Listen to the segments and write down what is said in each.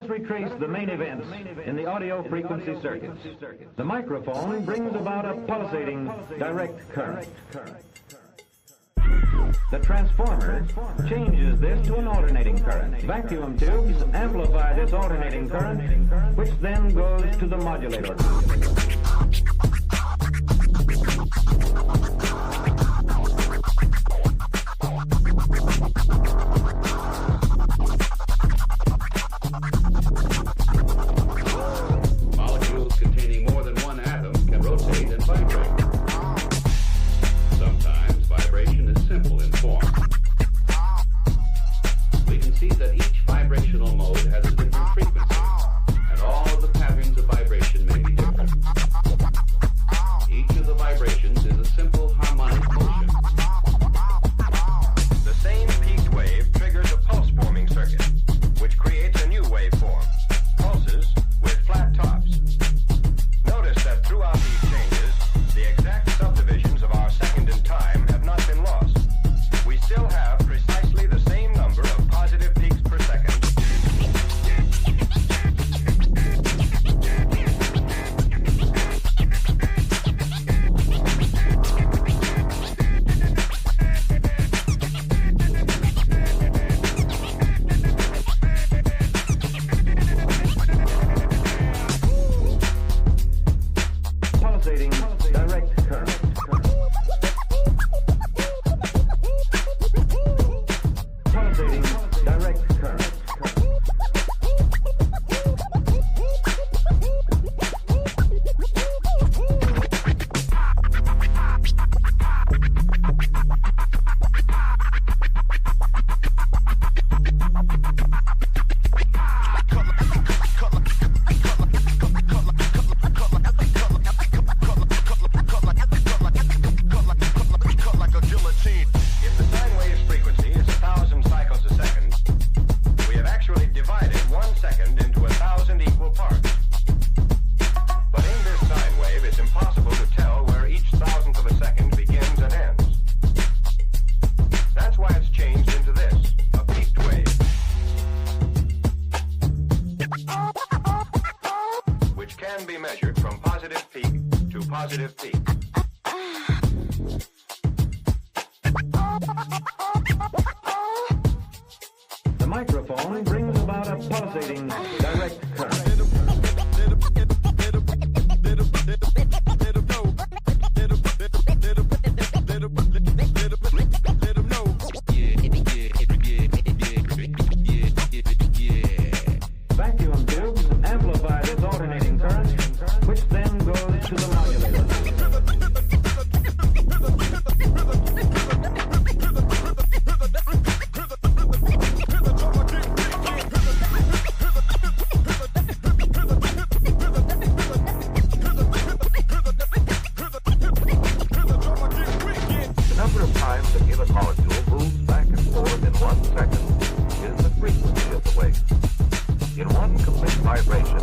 Retrace the main events in the audio frequency circuit. The microphone brings about a pulsating direct current. The transformer changes this to an alternating current. Vacuum tubes amplify this alternating current, which then goes to the modulator. Molecules containing more than one atom can rotate and vibrate. Sometimes vibration is simple in form. We can see that each vibrational mode has a different frequency, and all of the patterns of vibration may be different. Each of the vibrations is a simple harmonic motion. The same peaked wave triggers a pulse-forming circuit, which creates a new waveform, pulses with flat tops. Notice that throughout these changes, the exact subdivisions of our second and time have not been lost. We still have precisely the same number of positive peaks per second. Pulsating direct current. Pulsating direct current. If the sine wave's frequency is 1,000 cycles a second, we have actually divided 1 second into 1,000 equal parts. But in this sine wave, it's impossible to tell where each thousandth of a second begins and ends. That's why it's changed into this, a peaked wave, which can be measured from positive peak to positive peak. The microphone brings about a pulsating direct current. Vacuum tubes amplify this alternating current, which then goes to the modulator. The number of times a given molecule moves back and forth in 1 second is the frequency of the wave. In one complete vibration,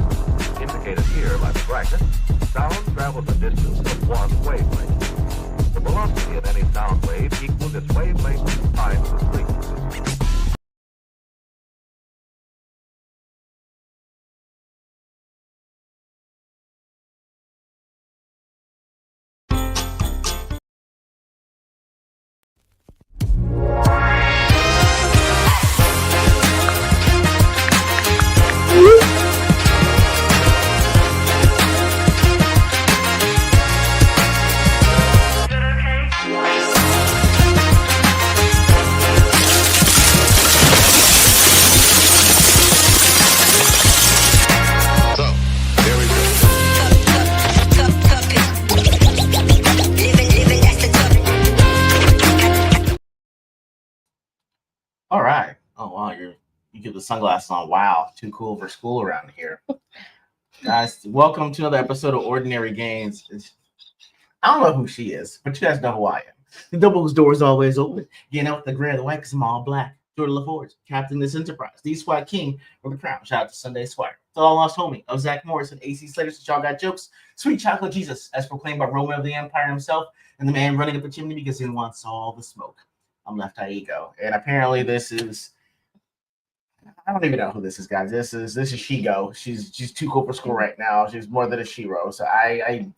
indicated here by the bracket, sound travels a distance of 1 wavelength. The velocity of any sound wave equals its wavelength times the frequency. All right. Oh wow, you get the sunglasses on. Wow, too cool for school around here. Guys, welcome to another episode of Ordinary Games. I don't know who she is, but you guys know who I am. The Double's door is always open. Getting out the gray or the white because I'm all black. Jordan LaForge, Captain of this enterprise. The Squad King for the crown. Shout out to Sunday Squire. The All Lost Homie of Zach Morris and AC Slater. Since y'all got jokes. Sweet Chocolate Jesus, as proclaimed by Roman of the Empire himself, and the man running up the chimney because he wants all the smoke. I'm Left Eye E.G.O. And apparently this is I don't even know who this is, guys. This is E.G.O. She's too cool for school right now. She's more than a shiro. So I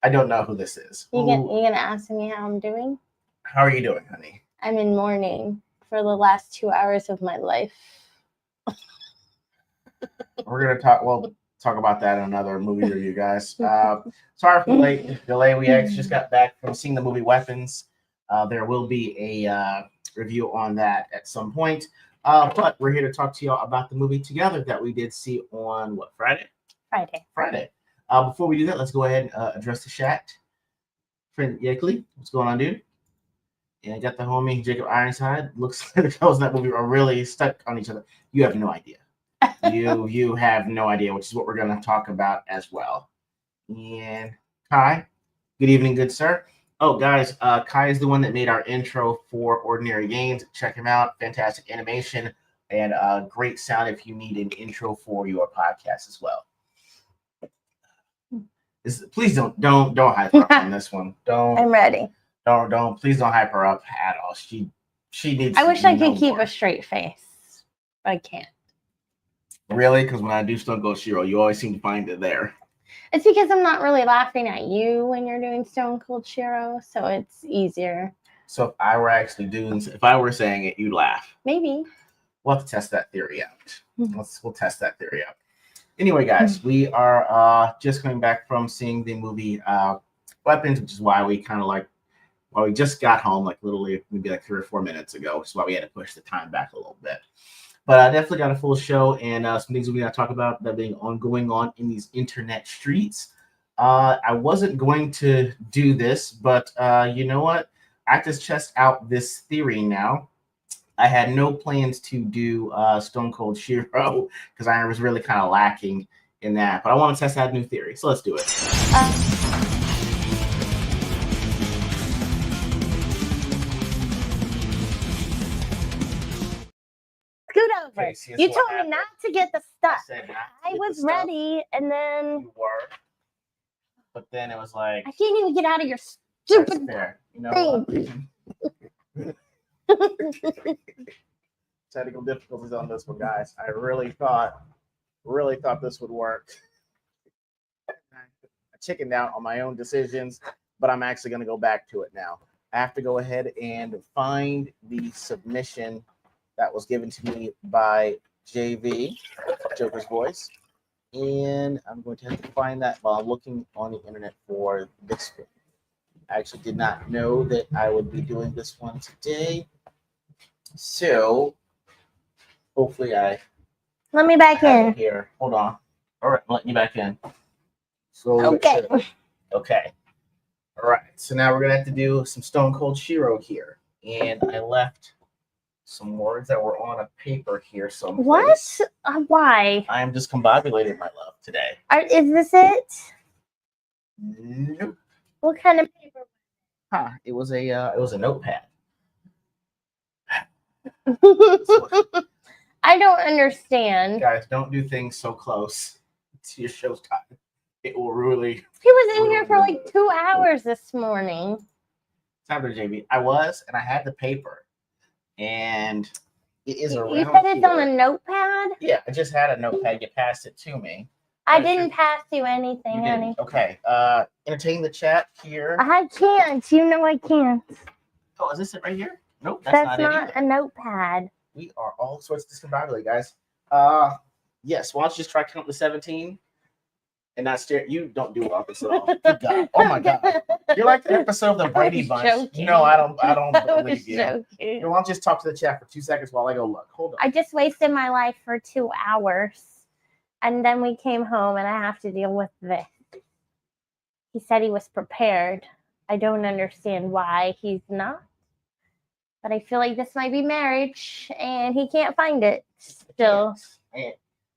don't know who this is. You gonna ask me how I'm doing? How are you doing, honey? I'm in mourning for the last 2 hours of my life. We're gonna talk about that in another movie review, guys. Sorry for the late delay. We actually just got back from seeing the movie Weapons. There will be a review on that at some point. But we're here to talk to y'all about the movie Together that we did see on Friday. Before we do that, let's go ahead and address the chat. Friend Yekley, what's going on, dude? And I got the homie Jacob Ironside. Looks like the girls in that movie are really stuck on each other. You have no idea. You have no idea, which is what we're going to talk about as well. And Kai, good evening, good sir. Oh, guys, Kai is the one that made our intro for Ordinary Games. Check him out. Fantastic animation and great sound if you need an intro for your podcast as well. Please don't hype her up on this one. Don't. I'm ready. Please don't hype her up at all. She needs. I wish I could keep a straight face, but I can't. Really? Because when I do Stone Cold Shiro, you always seem to find it there. It's because I'm not really laughing at you when you're doing Stone Cold Shiro, so it's easier. So if I were saying it, you'd laugh. Maybe. We'll have to test that theory out. We'll test that theory out. Anyway, guys, we are just coming back from seeing the movie Weapons, which is why we we just got home, literally maybe 3 or 4 minutes ago, which is why we had to push the time back a little bit. But I definitely got a full show and some things we're going to talk about that being going on in these internet streets. I wasn't going to do this, but you know what? I have to test out this theory now. I had no plans to do Stone Cold Shiro because I was really kind of lacking in that. But I want to test out a new theory, so let's do it. Scoot over. Okay, You told me not to get the stuff. I was ready, and then You were. But then it was like, I can't even get out of your that's stupid fair. You know what? Technical difficulties on this one, guys. I really thought this would work. I chickened out on my own decisions, but I'm actually going to go back to it now. I have to go ahead and find the submission that was given to me by JV, Joker's Voice. And I'm going to have to find that while I'm looking on the internet for this one. I actually did not know that I would be doing this one today. So hopefully I let me back have in. it here. Hold on. All right, I'm letting you back in. So Okay. Okay. All right. So now we're gonna have to do some Stone Cold Shiro here. And I left some words that were on a paper here someplace. What? Why? I am discombobulating my love today. Is this it? Nope. What kind of paper? Huh. It was a notepad. I don't understand. Guys, don't do things so close to your show's time. It will really. He was in here for 2 hours this morning. Time for JB. And I had the paper. And it is around. You said it's here. on a notepad? Yeah, I just had a notepad. You passed it to me. I didn't pass you anything, You honey. didn't. Okay. Entertain the chat here. I can't. You know I can't. Oh, is this it right here? Nope, That's not not it a notepad. We are all sorts of discombobulated, guys. Yes, why don't you just try counting to 17 and not stare? You don't do well this at all. Good God. Oh my God. You're like the episode of the Brady Bunch. Joking. No, I don't I believe was you. joking. You know, why don't you just talk to the chat for 2 seconds while I go look? Hold on. I just wasted my life for 2 hours. And then we came home and I have to deal with this. He said he was prepared. I don't understand why he's not. But I feel like this might be marriage and he can't find it still. And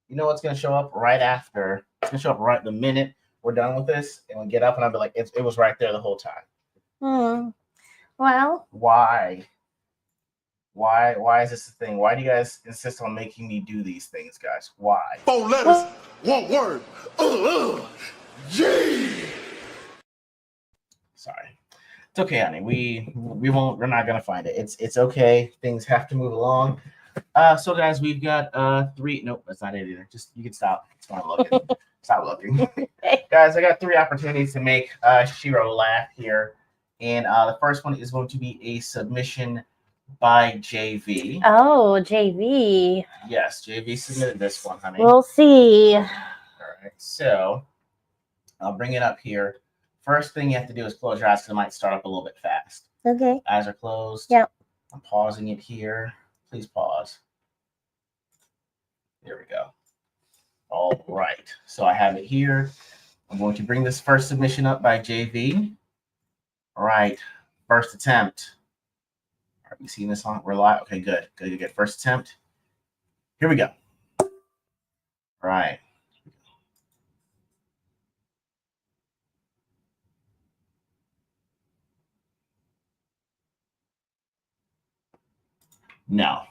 you know what's going to show up right after? It's going to show up right the minute we're done with this. And we get up and I'll be like, it was right there the whole time. Well. Why is this a thing? Why do you guys insist on making me do these things, guys? Why? 4 letters, 1 word. Yeah. Sorry. It's okay, honey. We're not gonna find it. It's okay. Things have to move along. So guys, we've got 3. Nope, that's not it either. Just you can stop. Stop looking. Stop looking. Guys, I got 3 opportunities to make Shiro laugh here. And the first one is going to be a submission by JV. Oh, JV. Yes, JV submitted this one, honey. We'll see. All right, so I'll bring it up here. First thing you have to do is close your eyes because it might start up a little bit fast. Okay. Eyes are closed. Yep. I'm pausing it here. Please pause. There we go. All right. So I have it here. I'm going to bring this first submission up by JV. All right. First attempt. Are you seeing this on? We're live. Okay, good. Good. First attempt. Here we go. All right. No.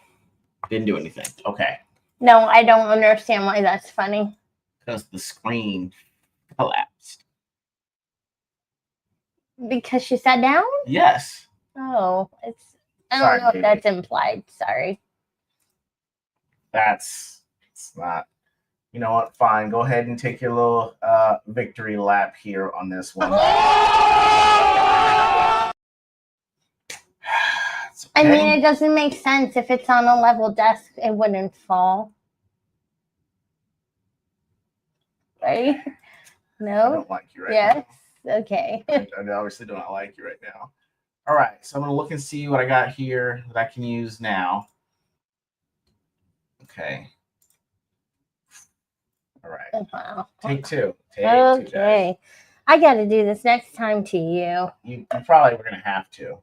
Didn't do anything. Okay. No, I don't understand why that's funny. Because the screen collapsed. Because she sat down? Yes. Oh, I Sorry, don't know if baby. that's implied. Sorry. It's not. You know what? Fine. Go ahead and take your little victory lap here on this one. It's I okay. mean, it doesn't make sense. If it's on a level desk, it wouldn't fall. Right? I No? don't like you right Yes? now. Okay. I obviously do not like you right now. All right. So I'm going to look and see what I got here that I can use now. Okay. All right. Wow. Take 2. Take 2, guys. Okay. I got to do this next time to you. You probably were going to have to.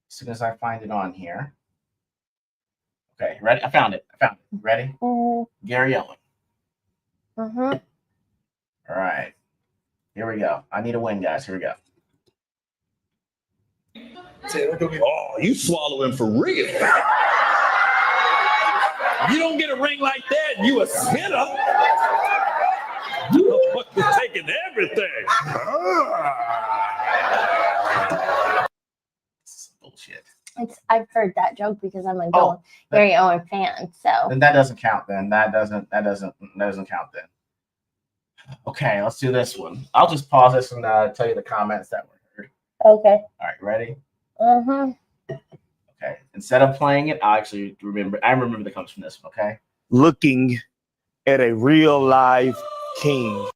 As soon as I find it on here. Okay, ready? I found it. Ready? Mm-hmm. Gary Owen. Mm-hmm. All right. Here we go. I need a win, guys. Here we go. Oh, you swallowing for real. You don't get a ring like that, you a sinner. You are taking everything. This is bullshit. I've heard that joke because I'm a Gary Owen fan. So Then that doesn't count. Then that doesn't count. Then. Okay, let's do this one. I'll just pause this and tell you the comments that were heard. okay. All right, ready? Mm-hmm. Okay. Instead of playing it, I actually remember. I remember that comes from this one. Okay. Looking at a real live king.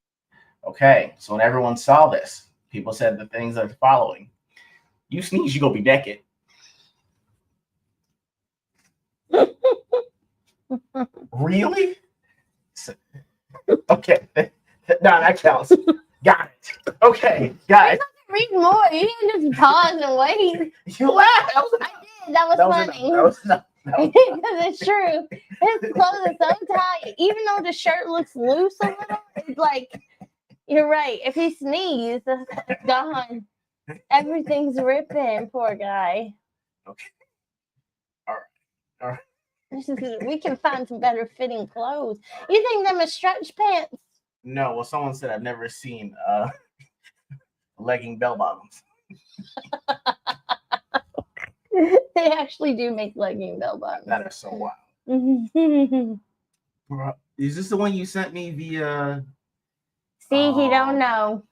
Okay. So when everyone saw this, people said the things that are following. You sneeze, you go be naked. Really? Okay. No, that counts. Got it. Okay, guys. Read more. You can just pause and wait. You laughed. I did. That was funny. That was enough. Because it's true. His clothes are so tight. Even though the shirt looks loose a little, it's like, you're right. If he sneezes, it's gone. Everything's ripping. Poor guy. Okay. All right. We can find some better fitting clothes. You think them are stretch pants? No, well, someone said I've never seen legging bell bottoms. They actually do make legging bell bottoms. That is so wild. Is this the one you sent me via? See, he don't know.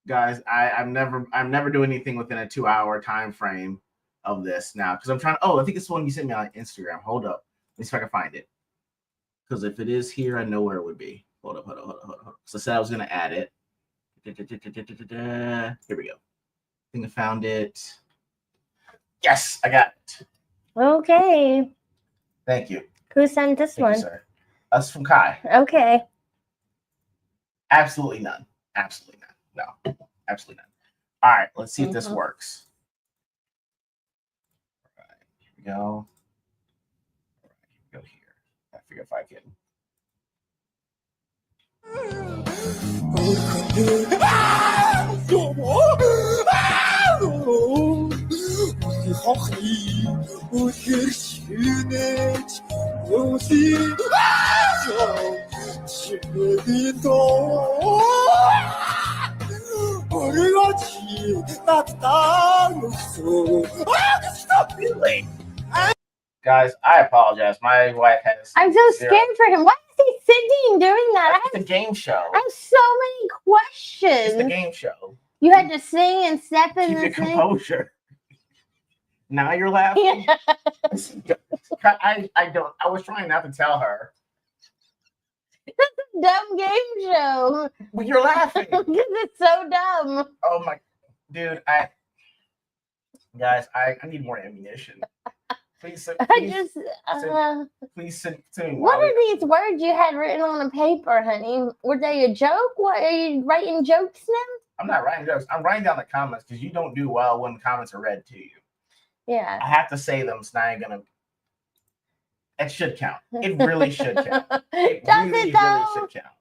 Guys, I'm never doing anything within a 2-hour time frame of this now because I'm trying. Oh, I think it's the one you sent me on Instagram. Hold up, let me see if I can find it. Because if it is here, I know where it would be. Hold up. So I said I was gonna add it. Here we go. I think I found it. Yes, I got it. Okay. Thank you. Who sent this Thank one? you, sir. That's from Kai. Okay. Absolutely none. Absolutely none. No. Absolutely none. All right, let's see if this works. All right, here we go. All right, here we go here. I figure if I can. Guys, I apologize. My wife has. I'm so zero- scared for him. Why is he sitting doing that? It's a game show. I have so many questions. It's the game show. You had to sing and step in Keep your the thing. composure. Now you're laughing. I don't. I was trying not to tell her. Dumb game show. But you're laughing. Because it's so dumb. Oh my, dude! Guys, I need more ammunition. Please, please send to me. What are these words you had written on a paper, honey? Were they a joke? What are you writing jokes now? I'm not writing jokes. I'm writing down the comments because you don't do well when comments are read to you. Yeah. I have to say them, so now I'm gonna. It should count. It really should count. It Does really, it though? really should count.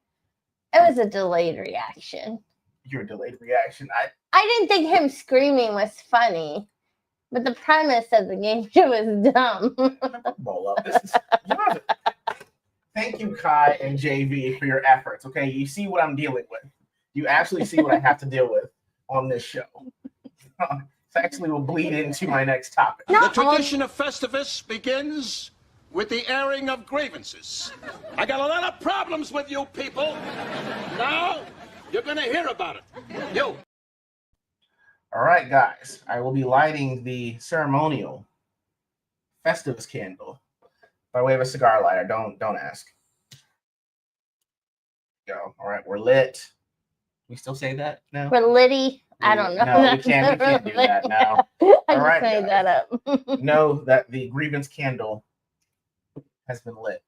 It was a delayed reaction. Your delayed reaction. I didn't think him screaming was funny, but the premise of the game show is dumb. Roll up. This is. Thank you, Kai and JV, for your efforts. Okay, you see what I'm dealing with. You actually see what I have to deal with on this show. This actually will bleed into my next topic. The tradition of Festivus begins with the airing of grievances. I got a lot of problems with you people. Now, you're going to hear about it. You. All right, guys. I will be lighting the ceremonial Festivus candle by way of a cigar lighter. Don't ask. Go. All right, we're lit. We still say that now? For Liddy, I don't know. No, we can't do that now. I All just right, made guys. that up. Know that the grievance candle has been lit.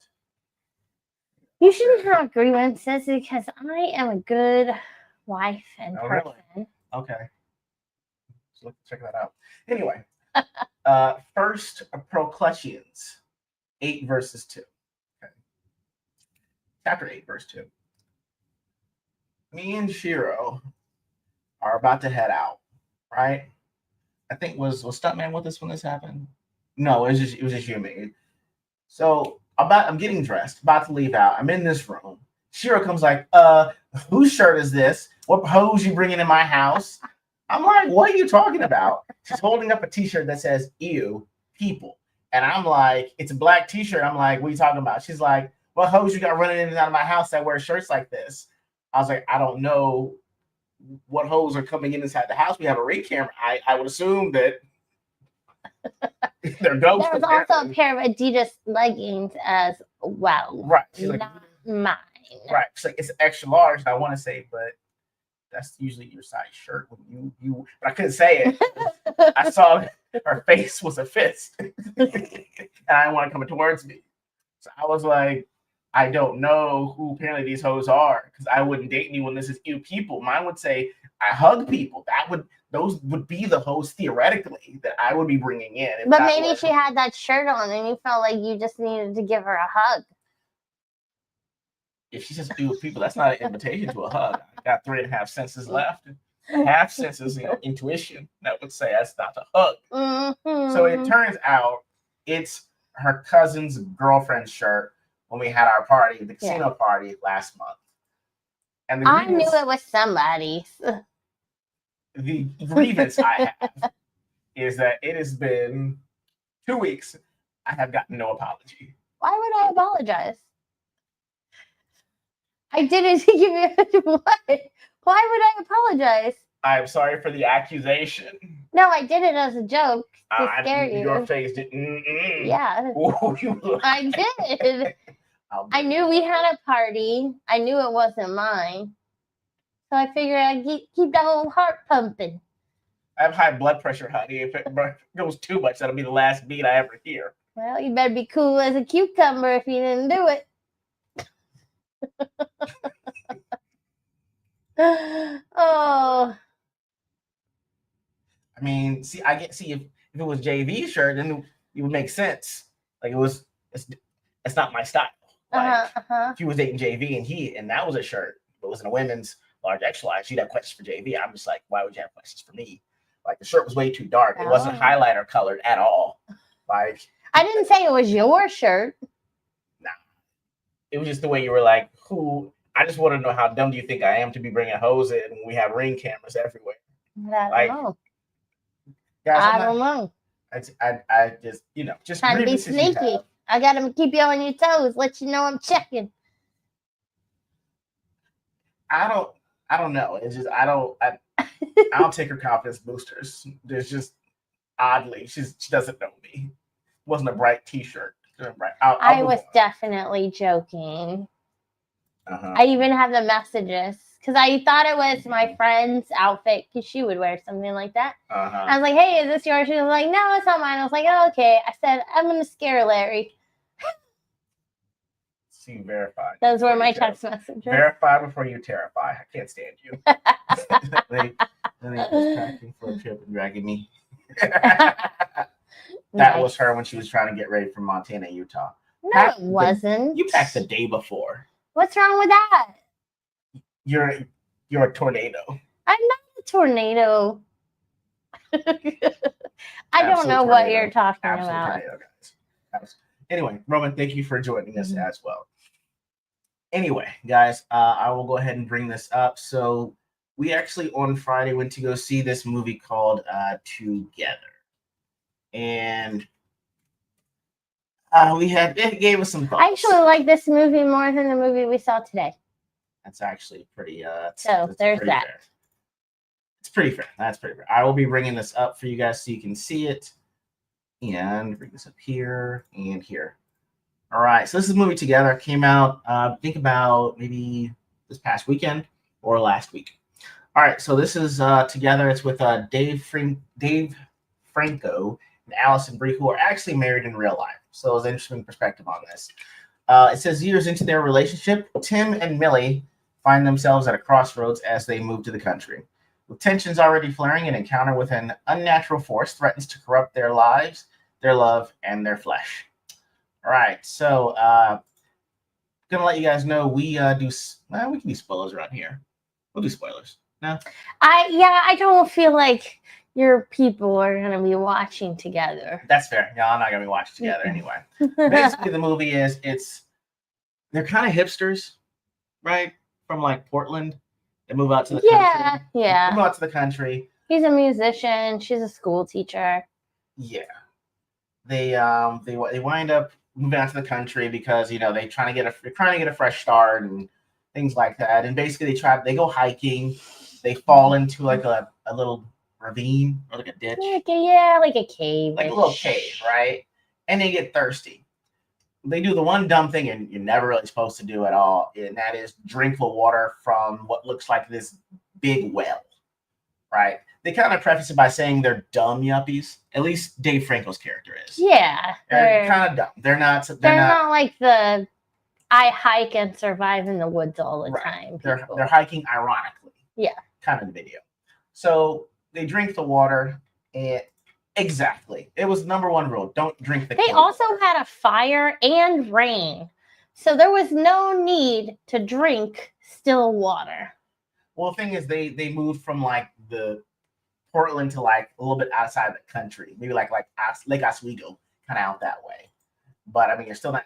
You shouldn't have grievances because I am a good wife and Oh, person. really? Okay. So let's check that out. Anyway, first Proclutians 8 verses 2. Okay. Chapter 8, verse 2. Me and Shiro are about to head out, right? I think was Stuntman with us when this happened? No, it was just you and me. So I'm getting dressed, about to leave out. I'm in this room. Shiro comes like, whose shirt is this? What hose you bringing in my house? I'm like, what are you talking about? She's holding up a t-shirt that says "E.G.O. people." And I'm like, it's a black t-shirt. I'm like, what are you talking about? She's like, what hose you got running in and out of my house that wear shirts like this? I was like, I don't know what hoes are coming in inside the house. We have a ring camera. I would assume that they're ghosts. There was also a pair of Adidas leggings as well. Right. She's like, not mine. right. She's like, it's extra large. And I want to say, but that's usually your size shirt. When you but I couldn't say it. I saw her face was a fist. And I didn't want to come towards me. So I was like, I don't know who apparently these hoes are because I wouldn't date anyone. This is you people. Mine would say I hug people. Those would be the hoes theoretically that I would be bringing in. But maybe she had that shirt on and you felt like you just needed to give her a hug. If she says you people, that's not an invitation to a hug. I got 3.5 senses left. Half senses, intuition that would say that's not a hug. Mm-hmm. So it turns out it's her cousin's girlfriend's shirt when we had our party, the casino party last month. And the I knew it was somebody's. The grievance I have is that it has been 2 weeks. I have gotten no apology. Why would I apologize? I didn't give you what? Why would I apologize? I'm sorry for the accusation. No, I did it as a joke to scare you. Your face did. Yeah. Ooh, I did. I knew we had a party. I knew it wasn't mine. So I figured I'd keep that whole heart pumping. I have high blood pressure, honey. If it goes too much, that'll be the last beat I ever hear. Well, you better be cool as a cucumber if you didn't do it. Oh. I mean, see, if it was JV's shirt, then it would make sense. Like it's not my style. Like if you was dating JV and that was a shirt, but it wasn't a women's large extra large, you'd have questions for JV. I'm just like, why would you have questions for me? Like the shirt was way too dark. It wasn't highlighter colored at all. Like I didn't say it was your shirt. Nah. It was just the way you were like, who? I just want to know how dumb do you think I am to be bringing hose in when we have ring cameras everywhere? I don't know. Guys, I don't know. I just just Trying to be grievances you sneaky. have. I gotta keep you on your toes, let you know I'm checking. I don't know. It's just I don't take her confidence boosters. There's just oddly she doesn't know me. Wasn't a bright T-shirt. Right. I was definitely joking. I even have the messages because I thought it was my friend's outfit because she would wear something like that. I was like, "Hey, is this yours?" She was like, "No, it's not mine." I was like, "Oh, okay." I said, "I'm gonna scare Larry." See, verified. Those were my text messages. Verify before you terrify. I can't stand you. they just packing for a trip and dragging me. That was her when she was trying to get ready for Montana, Utah. No, it wasn't. You packed the day before. What's wrong with that? You're a tornado. I'm not a tornado. I don't know what you're talking about. Tornado, guys. Anyway, Roman, thank you for joining us as well. Anyway, guys, I will go ahead and bring this up. So we actually on Friday went to go see this movie called Together. And it gave us some thoughts. I actually like this movie more than the movie we saw today. That's actually pretty. So there's that. Fair. It's pretty fair. That's pretty fair. I will be bringing this up for you guys so you can see it, and bring this up here and here. All right. So this is a movie Together. It came out. Think about maybe this past weekend or last week. All right. So this is Together. It's with Dave Franco and Allison Brie, who are actually married in real life. So it's an interesting perspective on this. It says years into their relationship, Tim and Millie find themselves at a crossroads as they move to the country. With tensions already flaring, an encounter with an unnatural force threatens to corrupt their lives, their love, and their flesh. All right, so gonna let you guys know we can do spoilers around here. We'll do spoilers. No, I don't feel like your people are gonna be watching Together. That's fair. No, I'm not gonna be watching Together anyway. Basically, the movie they're kind of hipsters, right? From like Portland. They move out to the country. Yeah. They move out to the country. He's a musician. She's a school teacher. Yeah. They wind up moving out to the country because they're trying to get a fresh start and things like that. And basically they go hiking. They fall into like a little ravine or like a ditch. Like a cave. Like a little cave, right? And they get thirsty. They do the one dumb thing and you're never really supposed to do at all, and that is drink the water from what looks like this big well, right? They kind of preface it by saying they're dumb yuppies. At least Dave Franco's character is. Yeah. They're kind of dumb. They're not like the I hike and survive in the woods all the time. They're hiking ironically. Yeah. Kind of video. So they drink the water and exactly. It was number one rule. Don't drink the They also had a fire and rain. So there was no need to drink still water. Well, the thing is they moved from like the Portland to like a little bit outside the country. Maybe like Lake Oswego, kind of out that way. But I mean, you're still in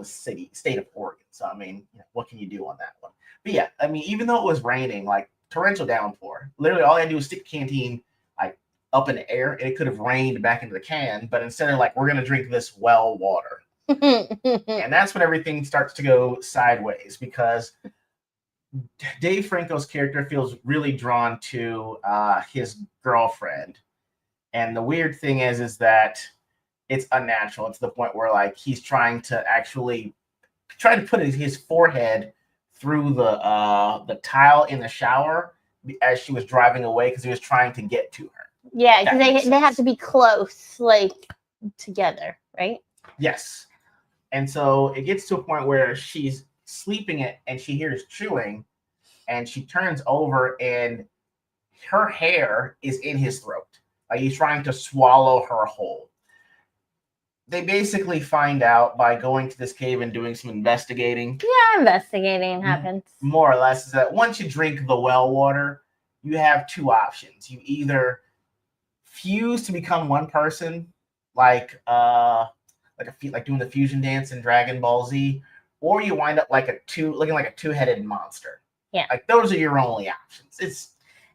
the state of Oregon. So I mean, what can you do on that one? But yeah, I mean, even though it was raining, like torrential downpour, literally all I had to do was stick the canteen like up in the air, and it could have rained back into the can. But instead of like, we're gonna drink this well water, and that's when everything starts to go sideways because Dave Franco's character feels really drawn to his girlfriend, and the weird thing is that it's unnatural to the point where like he's trying to put his forehead through the tile in the shower as she was driving away because he was trying to get to her. Yeah, because they have to be close, like together, right? Yes. And so it gets to a point where she's sleeping and she hears chewing, and she turns over and her hair is in his throat. Like he's trying to swallow her whole. They basically find out by going to this cave and doing some investigating. Yeah, investigating happens. More or less is that once you drink the well water, you have two options. You either fuse to become one person, like doing the fusion dance in Dragon Ball Z, or you wind up looking like a two-headed monster. Yeah. Like those are your only options.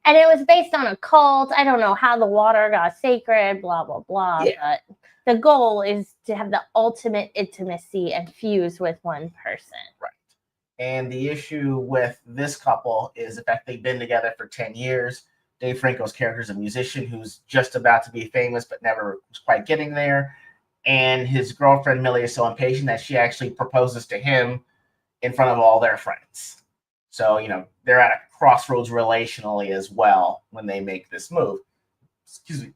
And it was based on a cult. I don't know how the water got sacred, blah, blah, blah. Yeah. But the goal is to have the ultimate intimacy and fuse with one person. Right. And the issue with this couple is the fact they've been together for 10 years. Dave Franco's character is a musician who's just about to be famous, but never was quite getting there. And his girlfriend, Millie, is so impatient that she actually proposes to him in front of all their friends. So, they're at a crossroads relationally as well when they make this move. Excuse me.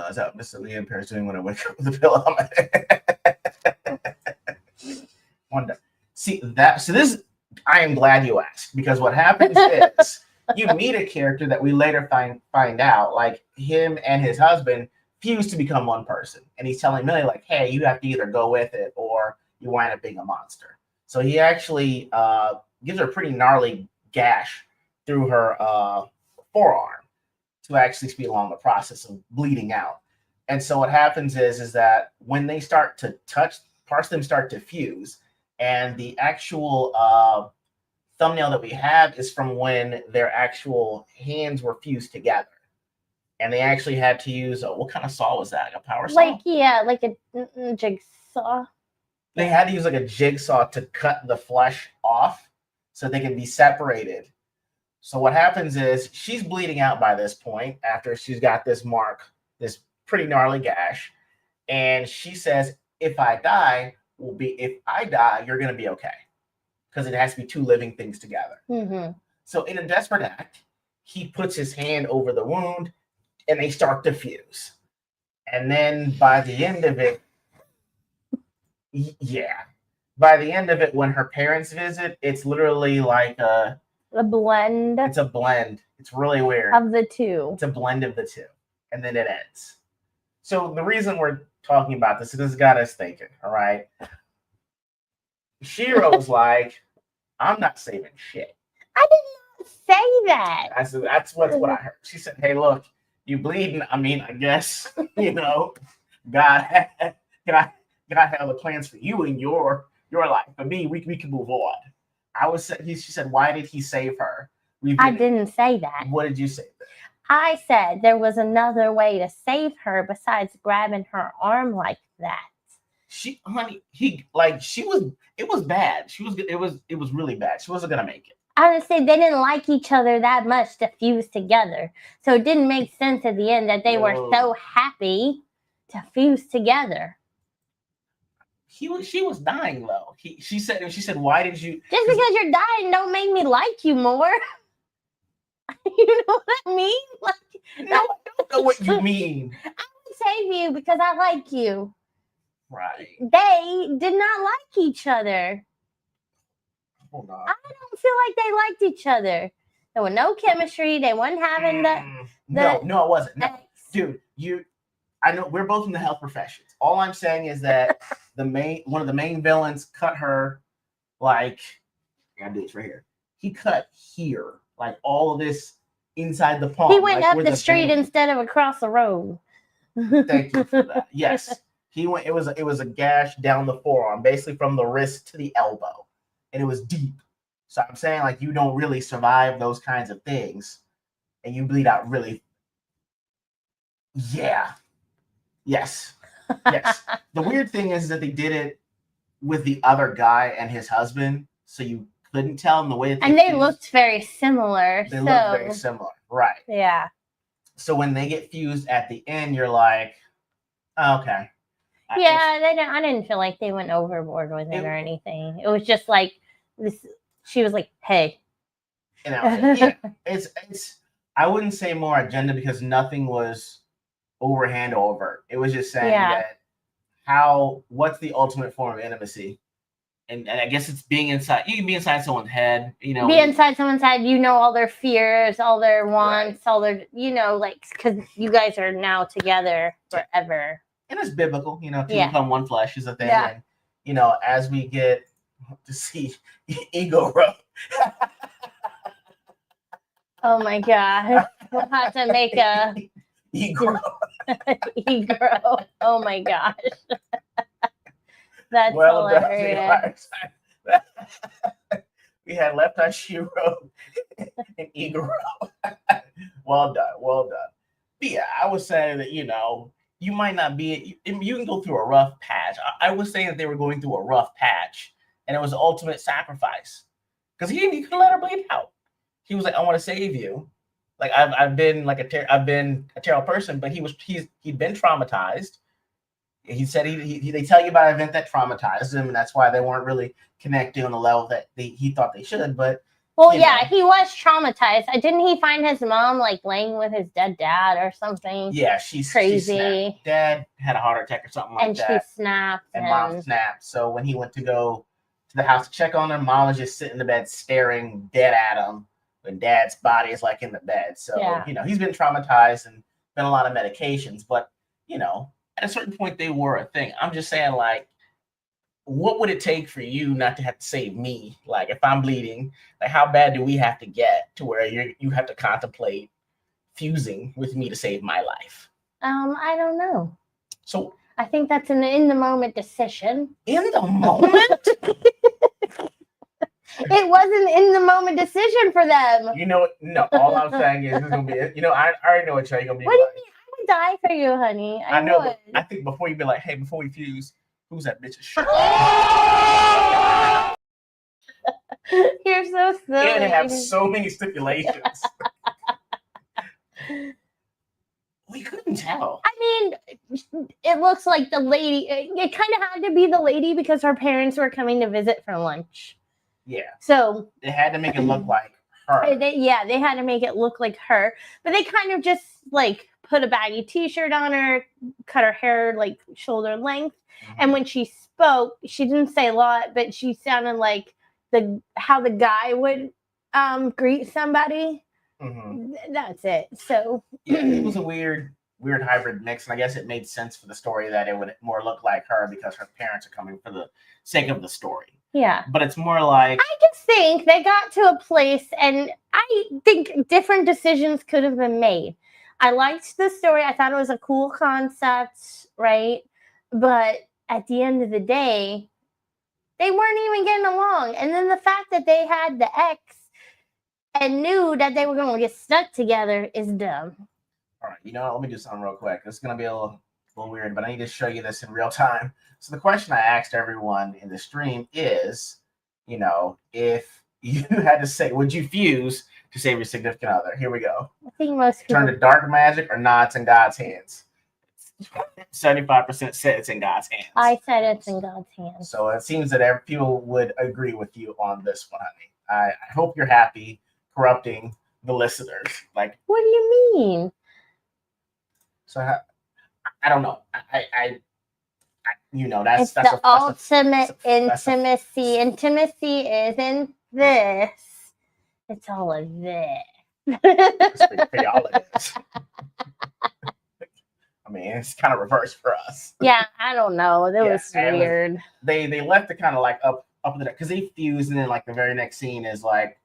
Is that what Mr. Liam Perry's doing when I wake up with a pillow on my head? Wonder. See, this, I am glad you asked, because what happens is you meet a character that we later find out, like him and his husband fuse to become one person. And he's telling Millie, like, hey, you have to either go with it or you wind up being a monster. So he actually gives her a pretty gnarly gash through her forearm to actually speed along the process of bleeding out. And so what happens is that when they start to touch, parts of them start to fuse. And the actual thumbnail that we have is from when their actual hands were fused together. And they actually had to use, what kind of saw was that? Like a power saw? Like a jigsaw. They had to use like a jigsaw to cut the flesh off so they can be separated. So what happens is she's bleeding out by this point after she's got this mark, this pretty gnarly gash. And she says, if I die, you're going to be okay. Because it has to be two living things together. Mm-hmm. So in a desperate act, he puts his hand over the wound and they start to fuse. And then by the end of it, by the end of it, when her parents visit, it's literally like a blend. It's a blend. It's really weird. Of the two. It's a blend of the two. And then it ends. So the reason we're talking about this is this got us thinking, all right? Shiro's like, I'm not saving shit. I did not say that. That's what I heard. She said, hey, look, you bleeding. I mean, I guess, God had other plans for you in your life. For me, we can move on. She said, why did he save her? I didn't say that. What did you say then? I said there was another way to save her besides grabbing her arm like that. It was bad. It was really bad. She wasn't gonna make it. Honestly, they didn't like each other that much to fuse together. So it didn't make sense at the end that they were so happy to fuse together. She was dying though. She said, why did you? Just because you're dying don't make me like you more. You know what I mean? No, I don't know what you mean. I would save you because I like you. Right. They did not like each other. Hold on. I don't feel like they liked each other. There was no chemistry. They weren't having No, it wasn't. No. Dude, I know we're both in the health professions. All I'm saying is that one of the main villains cut her like, I gotta do this right here. He cut here, like all of this inside the palm. He went up the street instead of across the road. Thank you for that. Yes. He went. It was a gash down the forearm, basically from the wrist to the elbow, and it was deep. So I'm saying, like, you don't really survive those kinds of things, and you bleed out really. Yeah. Yes. The weird thing is that they did it with the other guy and his husband, so you couldn't tell them the way. They looked very similar. They looked very similar, right? Yeah. So when they get fused at the end, you're like, oh, okay. I didn't feel like they went overboard with it or anything. It was just like this. She was like, "Hey," it's. I wouldn't say more agenda because nothing was overhand or overt. It was just saying that what's the ultimate form of intimacy, and I guess it's being inside. You can be inside someone's head. Be inside someone's head. All their fears, all their wants, all their because you guys are now together forever. And it's biblical, to become one flesh is a thing. Yeah. And, as we get to see E.G.O. Oh my God. We'll have to make a E.G.O. E.G.O. Oh my gosh. That's hilarious. We had Left Eye She Wrote and E.G.O. Well done. But yeah, I was saying that, you might not be, you can go through a rough patch. I was saying that they were going through a rough patch, and it was the ultimate sacrifice. Because he could let her bleed out. He was like, I want to save you. Like I've been I've been a terrible person, but he'd been traumatized. He said they tell you about an event that traumatized him, and that's why they weren't really connecting on the level that he thought they should. But he was traumatized. Didn't he find his mom like laying with his dead dad or something? Yeah, she's crazy. Dad had a heart attack or something like that. And she snapped. And mom snapped. So when he went to go to the house to check on her, mom was just sitting in the bed staring dead at him when dad's body is like in the bed. So, he's been traumatized and been on a lot of medications. But, at a certain point, they were a thing. I'm just saying, like, what would it take for you not to have to save me? Like, if I'm bleeding, like, how bad do we have to get to where you have to contemplate fusing with me to save my life? I don't know. So I think that's an in-the-moment decision. In the moment? It wasn't in-the-moment decision for them. No, all I'm saying is it's going to be, I already know what you're going to be What do you mean? I would die for you, honey. I know, but I think before you'd be like, hey, before we fuse, who's that bitch's shirt? You're so silly. And have so many stipulations. We couldn't tell. I mean, it looks like the lady, it kind of had to be the lady because her parents were coming to visit for lunch. Yeah. So they had to make it look like her. They had to make it look like her. But they kind of just like put a baggy t-shirt on her, cut her hair like shoulder length. Mm-hmm. And when she spoke, she didn't say a lot, but she sounded like how the guy would greet somebody. Mm-hmm. That's it. So yeah, it was a weird hybrid mix, and I guess it made sense for the story that it would more look like her because her parents are coming for the sake of the story. Yeah. But it's more like, I just think they got to a place, and I think different decisions could have been made. I liked the story. I thought it was a cool concept, right? But at the end of the day, they weren't even getting along. And then the fact that they had the ex and knew that they were going to get stuck together is dumb. All right, let me do something real quick. It's going to be a little weird, but I need to show you this in real time. So the question I asked everyone in the stream is, if you had to say, would you fuse to save your significant other? Here we go. I think most people... Turn to dark magic or not, it's in God's hands. 75% said it's in God's hands. I said it's in God's hands. So it seems that people would agree with you on this one, honey. I hope you're happy corrupting the listeners. Like, what do you mean? So I don't know. I that's the ultimate intimacy. Intimacy isn't this. It's all of this. That's pretty all it is. I mean, it's kind of reversed for us. Yeah, I don't know. That was weird. They left it kind of like up in the because they fused, and then like the very next scene is like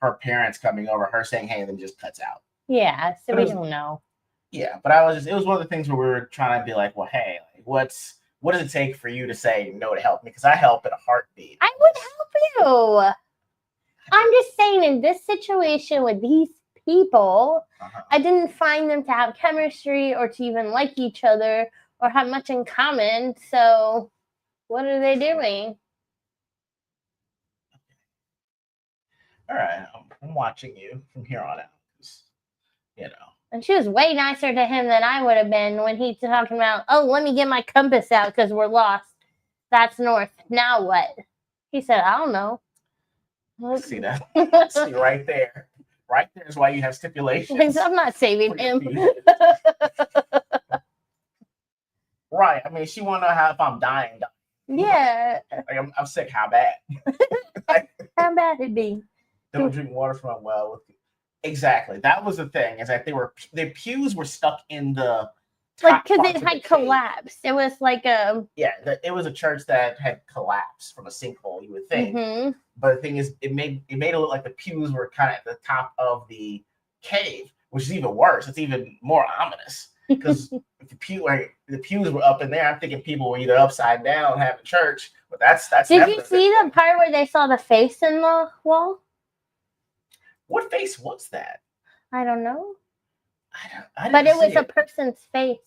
her parents coming over, her saying, "Hey," and then just cuts out. Yeah, so we don't know. Yeah, but it was one of the things where we were trying to be like, well, hey, like, what does it take for you to say no to help me? Because I help in a heartbeat. I would help you. I'm just saying, in this situation with these people, I didn't find them to have chemistry or to even like each other or have much in common. So what are they doing? All right, I'm watching you from here on out. And she was way nicer to him than I would have been when he's talking about, oh, let me get my compass out because we're lost. That's north. Now what? He said, I don't know. See that? See right there. Right there is why you have stipulations. I'm not saving him. Right. I mean, she want to know if I'm dying. Yeah. Like, I'm sick. How bad? How bad it be? Don't drink water from a well. Exactly. That was the thing. Is that their pews were stuck in the like because it had collapsed. It was like a it was a church that had collapsed from a sinkhole. You would think, but the thing is, it made it look like the pews were kind of at the top of the cave, which is even worse. It's even more ominous. because the pews were up in there. I'm thinking people were either upside down having church, but that's. Did never you a see good the thing. part where they saw the face in the wall? What face was that? I don't know. I But didn't it was see a person's face.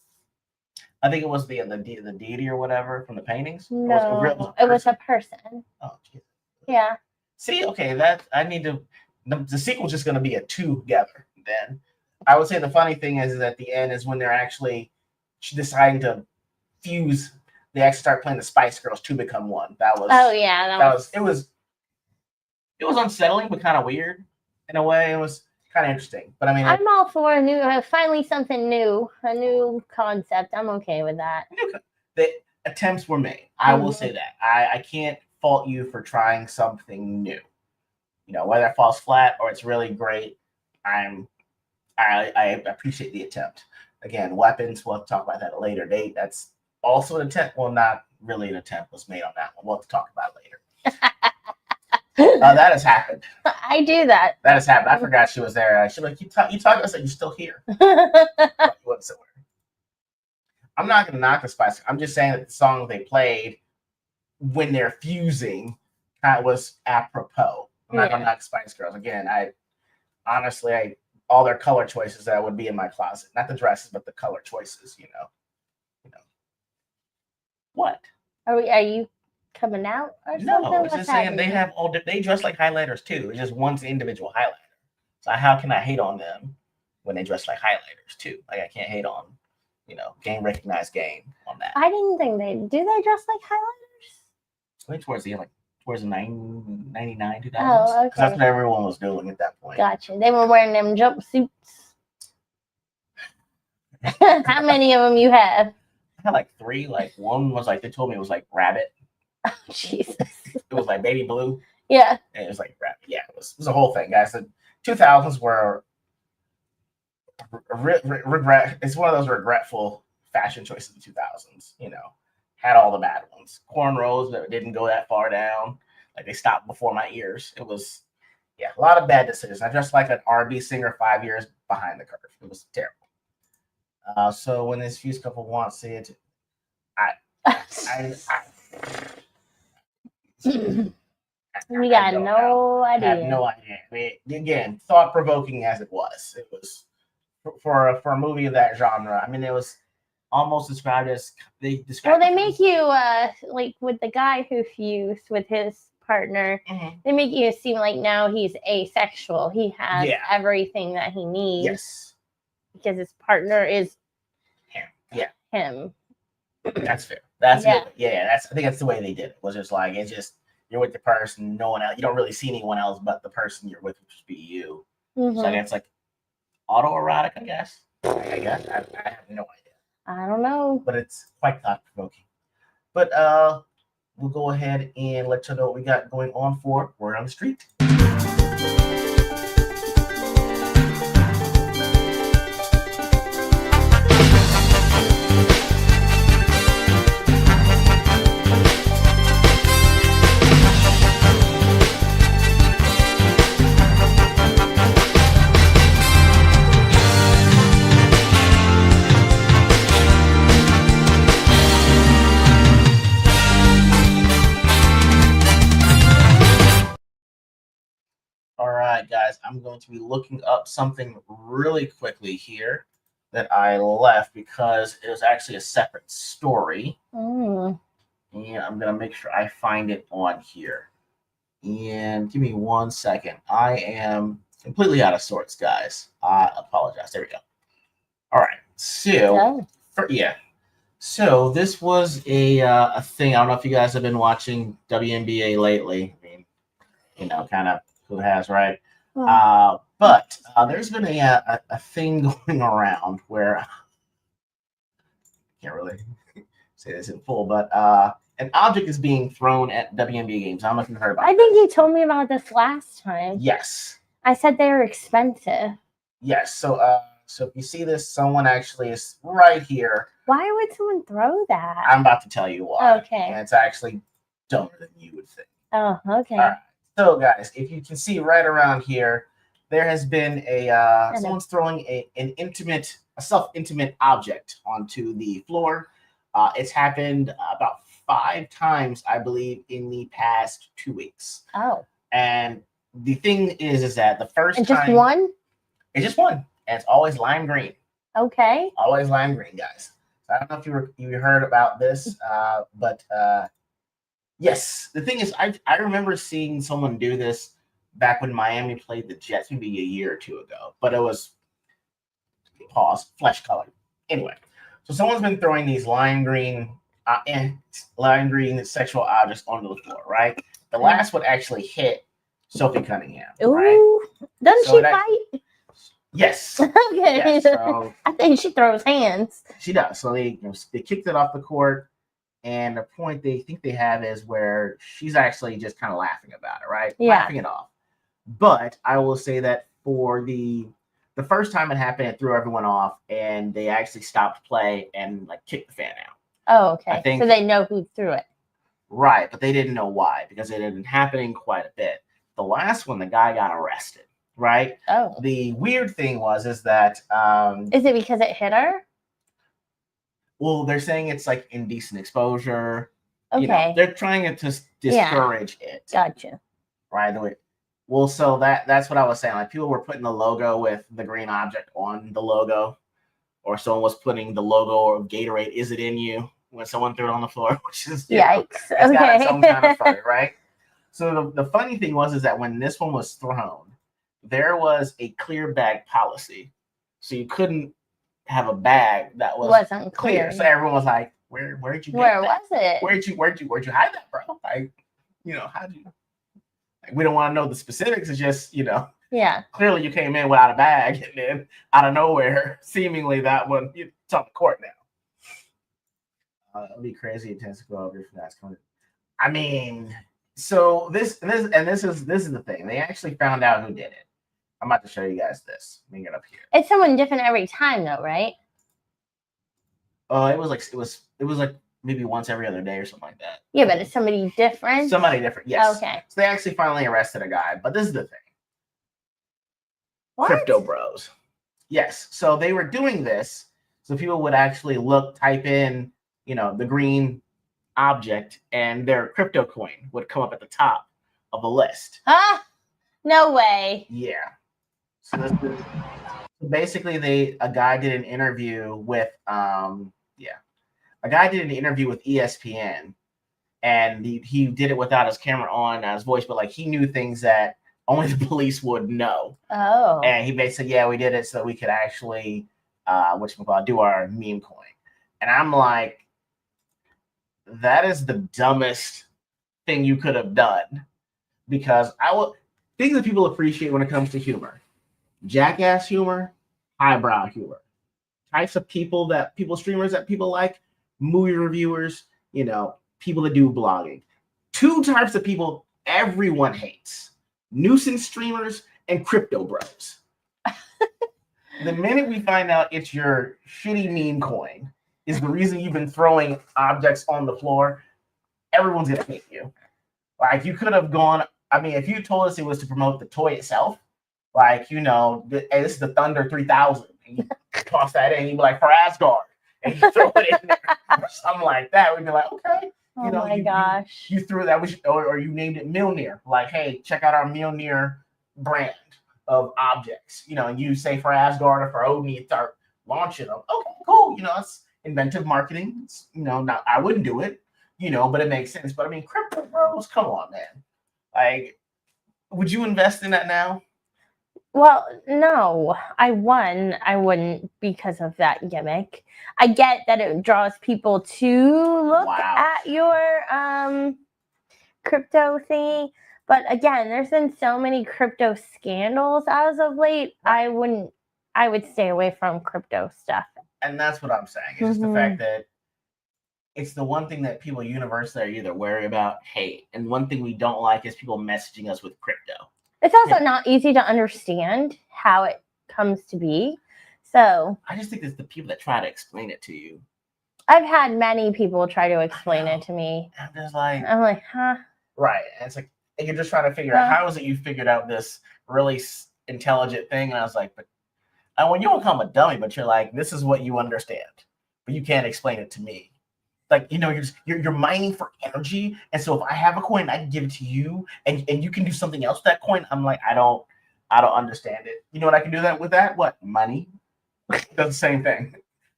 I think it was the deity or whatever from the paintings. No, it it was a person. Oh, geez. Yeah. See, okay, that I need to. The sequel's just going to be a two together. Then I would say the funny thing is at the end is when they're actually deciding to fuse. They actually start playing the Spice Girls to become one. That was. Oh yeah, That was. It was unsettling, but kind of weird in a way. It was kind of interesting, but I mean, I'm all for a new, finally something new, a new concept. I'm okay with that. the attempts were made. I will Mhm. say that. I can't fault you for trying something new. You know, whether it falls flat or it's really great, I appreciate the attempt. Again, weapons, we'll talk about that at a later date. That's also an attempt. Well, not really an attempt was made on that one. We'll have to talk about it later. That has happened. I do that. That has happened. I forgot she was there. She like, you talking to us like you're still here. But you wasn't somewhere. I'm not going to knock the Spice. I'm just saying that the song they played when they're fusing kind of was apropos. I'm not going to knock Spice Girls. Again, honestly, all their color choices that would be in my closet. Not the dresses, but the color choices, you know. What? Are you coming out or something? No, it's What's just saying happening? they have they dress like highlighters too. It's just one's individual highlighter. So how can I hate on them when they dress like highlighters too? Like I can't hate on, game recognized game on that. I didn't think they dress like highlighters. I think towards the end, like towards the 99, 2000s. Oh, okay. That's what everyone was doing at that point. Gotcha. They were wearing them jumpsuits. How many of them you have? I had like 3. Like one was like they told me it was like rabbit. Oh, Jesus. It was like baby blue. Yeah. And it was like rabbit. Yeah, it was a whole thing, guys. The 2000s were regret. It's one of those regretful fashion choices in the 2000s. Had all the bad ones. Cornrows that didn't go that far down. Like they stopped before my ears. It was, a lot of bad decisions. I dressed like an R&B singer 5 years behind the curve. It was terrible. So when this fuse couple wants it, We got no idea. I have no idea. I mean, again, thought provoking as it was. It was for a movie of that genre. I mean, it was almost described as they described. Well, they make you like with the guy who fused with his partner. Mhm. They make you seem like now he's asexual. He has everything that he needs. Yes, because his partner is him. That's fair. That's good. I think that's the way they did it. Was just like it's just you're with the person, no one else. You don't really see anyone else but the person you're with, which would be you. Mm-hmm. So I guess like autoerotic. I guess. I have no idea. I don't know. But it's quite thought provoking. But we'll go ahead and let you know what we got going on for Word on the Street. All right, guys, I'm going to be looking up something really quickly here that I left because it was actually a separate story. And I'm going to make sure I find it on here. And give me 1 second. I am completely out of sorts, guys. I apologize. There we go. All right. So, So this was a thing. I don't know if you guys have been watching WNBA lately. I mean, kind of who has, right? But there's been a thing going around where I can't really say this in full, but an object is being thrown at WNBA games. I don't know if you've heard about it. I think you told me about this last time. Yes. I said they were expensive. Yes. So if you see this, someone actually is right here. Why would someone throw that? I'm about to tell you why. Okay. And it's actually dumber than you would think. Oh, okay. All right. So, guys, if you can see right around here, there has been someone's throwing an intimate a self-intimate object onto the floor. It's happened about 5 times, I believe, in the past 2 weeks. Oh. And the thing is that the first And time... just one? It's just one. And it's always lime green. Okay. Always lime green, guys. So I don't know if you heard about this, but yes. The thing is, I remember seeing someone do this back when Miami played the Jets, maybe a year or two ago. But it was, flesh color. Anyway, so someone's been throwing these lime green sexual objects onto the floor, right? The last one actually hit Sophie Cunningham. Ooh, right? Doesn't she fight? Yes. Okay. Yes, so I think she throws hands. she does. So they kicked it off the court, and the point they think they have is where she's actually just kind of laughing about it, right? Yeah. Laughing it off. But I will say that for the first time it happened, it threw everyone off, and they actually stopped play and like kicked the fan out. Oh, okay. I think- so they know who threw it. Right, but they didn't know why because it had been happening quite a bit. The last one, the guy got arrested. Right. Oh. The weird thing is that Is it because it hit her? well, they're saying it's like indecent exposure. Okay. You know, they're trying to discourage it. Gotcha. Right. Well, so that's what I was saying. Like people were putting the logo with the green object on the logo, or someone was putting the logo of Gatorade, "Is it in you?" when someone threw it on the floor, which is Yikes. It's got its own Okay. kind of fun, right? So the funny thing is that when this one was thrown, there was a clear bag policy, so you couldn't have a bag that wasn't clear. So everyone was like, "Where'd you get Where that? was it? Where'd you hide that, bro? Like, how'd you? Like, we don't want to know the specifics. It's just, Yeah. clearly you came in without a bag, and then out of nowhere, seemingly that one, it's on the court now. It'd be crazy intense to go over if that's coming. I mean, so this is the thing. They actually found out who did it. I'm about to show you guys this. Let me get up here. It's someone different every time, though, right? It was like maybe once every other day or something like that. Yeah, but it's somebody different. Somebody different, yes. Okay. So they actually finally arrested a guy, but this is the thing. What? Crypto bros. Yes. So they were doing this so people would actually type in, the green object, and their crypto coin would come up at the top of the list. Huh? No way. Yeah. So this is basically a guy did an interview with ESPN, and he did it without his camera on, his voice, but like he knew things that only the police would know. Oh. And he basically, yeah, we did it so we could actually do our meme coin. And I'm like, that is the dumbest thing you could have done, because things that people appreciate when it comes to humor: jackass humor, highbrow humor. Types of streamers that people like, movie reviewers, people that do blogging. 2 types of people everyone hates: nuisance streamers and crypto bros. The minute we find out it's your shitty meme coin is the reason you've been throwing objects on the floor, everyone's gonna hate you. Like, you could have gone, if you told us it was to promote the toy itself, like, hey, this is the Thunder 3000, and you toss that in, you'd be like, for Asgard, and you throw it in there, or something like that, we'd be like, okay. Oh my gosh. You threw that, or you named it Mjolnir. Like, hey, check out our Mjolnir brand of objects. And you say for Asgard or for Odin, you start launching them. Okay, cool. It's inventive marketing. It's, not, I wouldn't do it, but it makes sense. But crypto bros, come on, man. Like, would you invest in that now? Well, no, I wouldn't because of that gimmick. I get that it draws people to look at your crypto thingy, but again, there's been so many crypto scandals as of late. I would stay away from crypto stuff. And that's what I'm saying. It's just the fact that it's the one thing that people universally are either worried about, hate, and one thing we don't like is people messaging us with crypto. It's also not easy to understand how it comes to be. So I just think it's the people that try to explain it to you. I've had many people try to explain it to me. I'm like, huh? Right. And it's like, and you're just trying to figure out, how is it you figured out this really intelligent thing? And I was like, but And when you don't become a dummy, but you're like, this is what you understand, but you can't explain it to me. Like, you're mining for energy, and so if I have a coin, I can give it to you, and you can do something else with that coin. I'm like, I don't understand it. You know what I can do that with that? What? Money. Does the same thing.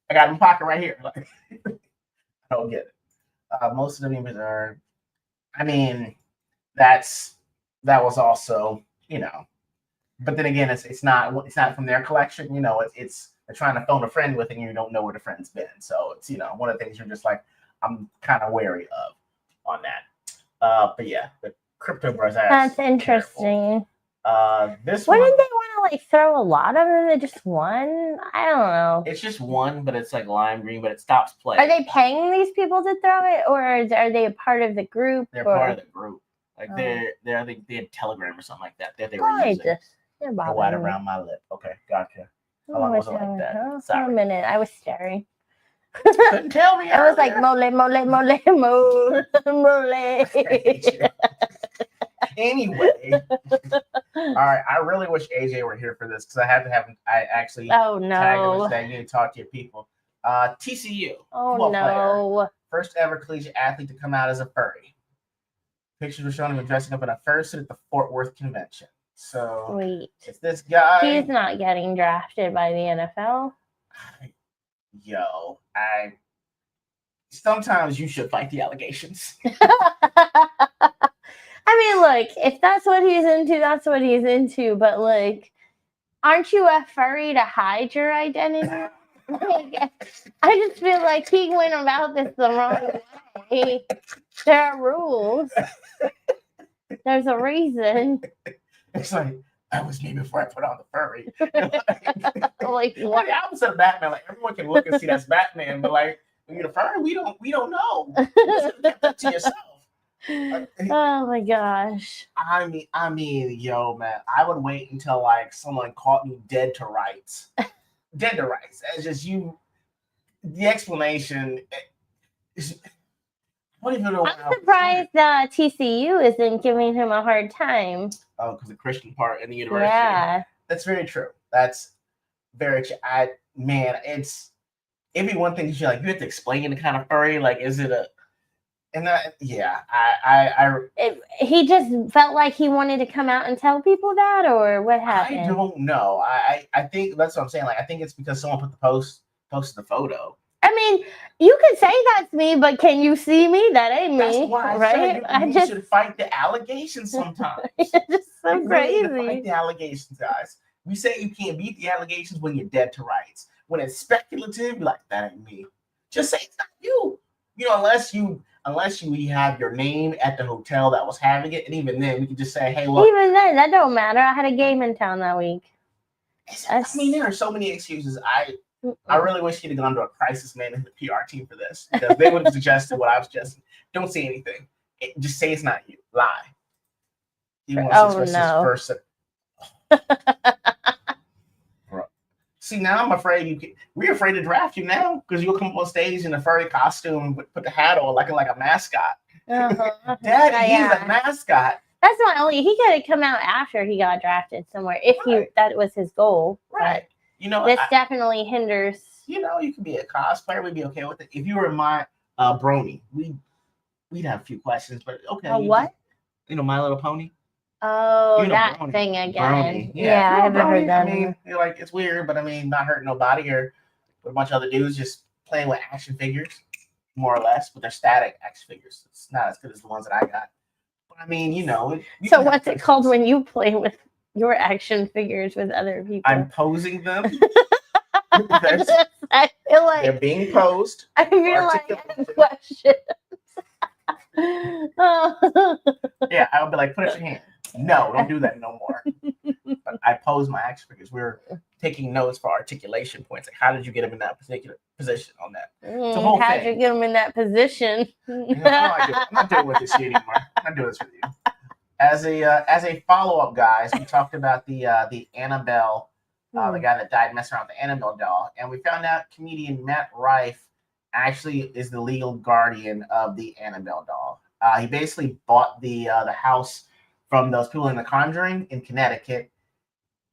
I got it in my pocket right here. Like, I don't get it. Most of the memes are. I mean, that was also, But then again, it's not from their collection. It's they're trying to phone a friend with, and you don't know where the friend's been. So it's one of the things you're just like, I'm kind of wary of on that. But yeah, the Crypto Bros. That's interesting. This Why one, didn't they want to throw a lot of them? They just one? I don't know. it's just one, but it's like lime green, but it stops playing. Are they paying these people to throw it, or are they a part of the group? They're part of the group. Like they're I think they had Telegram or something like that they were using. You're The white around my lip. Okay, gotcha. How long was it like that? For a minute, I was staring. Couldn't tell me. I was like mole. Anyway, all right. I really wish AJ were here for this because I had to have him. I actually tagged him and saying you need to talk to your people. TCU. Oh no! Player, first ever collegiate athlete to come out as a furry. Pictures were showing him dressing up in a fursuit at the Fort Worth convention. So sweet. It's this guy. He's not getting drafted by the NFL. Yo, sometimes you should fight the allegations. I mean, look, if that's what he's into, that's what he's into. But like, aren't you a furry to hide your identity? I just feel like he went about this the wrong way. There are rules. There's a reason. It's like, that was me before I put on the furry. Like what? The opposite of Batman. Like, everyone can look and see that's Batman, but like, when you're the furry, we don't know. Keep that to yourself. Oh my gosh. I mean, yo, man, I would wait until like someone caught me dead to rights. Dead to rights. It's just the explanation is. I don't even know. I'm surprised TCU isn't giving him a hard time. Oh, because the Christian part in the university. Yeah. That's very true. That's very true. It'd be one thing you have to explain the kind of furry. Like, is it a he just felt like he wanted to come out and tell people that, or what happened? I don't know. I think that's what I'm saying. Like, I think it's because someone posted the photo. I mean, you can say that's me, but can you see me? That ain't me. That's why right? You should fight the allegations sometimes. It's just so crazy. Really fight the allegations, guys. We say you can't beat the allegations when you're dead to rights. When it's speculative, you're like, that ain't me. Just say it's not you. Unless you have your name at the hotel that was having it, and even then, we can just say, hey, look. Even then, that don't matter. I had a game in town that week. I mean, there are so many excuses. I really wish he'd have gone to a crisis management PR team for this, because they would have suggested what I was suggesting. Don't say anything. Just say it's not you. Lie. You want to no. Person. See, now I'm afraid we're afraid to draft you now because you'll come up on stage in a furry costume, put the hat on like a mascot. Uh-huh. Daddy, he's a mascot. That's not only he could have come out after he got drafted somewhere if that was his goal. Right. This definitely hinders. You could be a cosplayer. We'd be okay with it. If you were my brony, we'd have a few questions, but okay. What? My Little Pony. Oh, that brony. thing again. Brony. Yeah, I haven't heard that. I mean, it's weird, but I mean, not hurting nobody or with a bunch of other dudes just playing with action figures, more or less, but they're static action figures. It's not as good as the ones that I got. But I mean, So what's it called when you play with your action figures with other people? I'm posing them. I feel like they're being posed. I feel like I have questions. Yeah, I would be like, put up your hand. No, don't do that no more. But I pose my action figures. We're taking notes for articulation points. Like, how did you get them in that particular position on that? How did you get them in that position? I'm not doing with this here anymore. I'm not doing this with you. As a follow-up, guys, we talked about the Annabelle, the guy that died messing around with the Annabelle doll, and we found out comedian Matt Rife actually is the legal guardian of the Annabelle doll. He basically bought the house from those people in The Conjuring in Connecticut,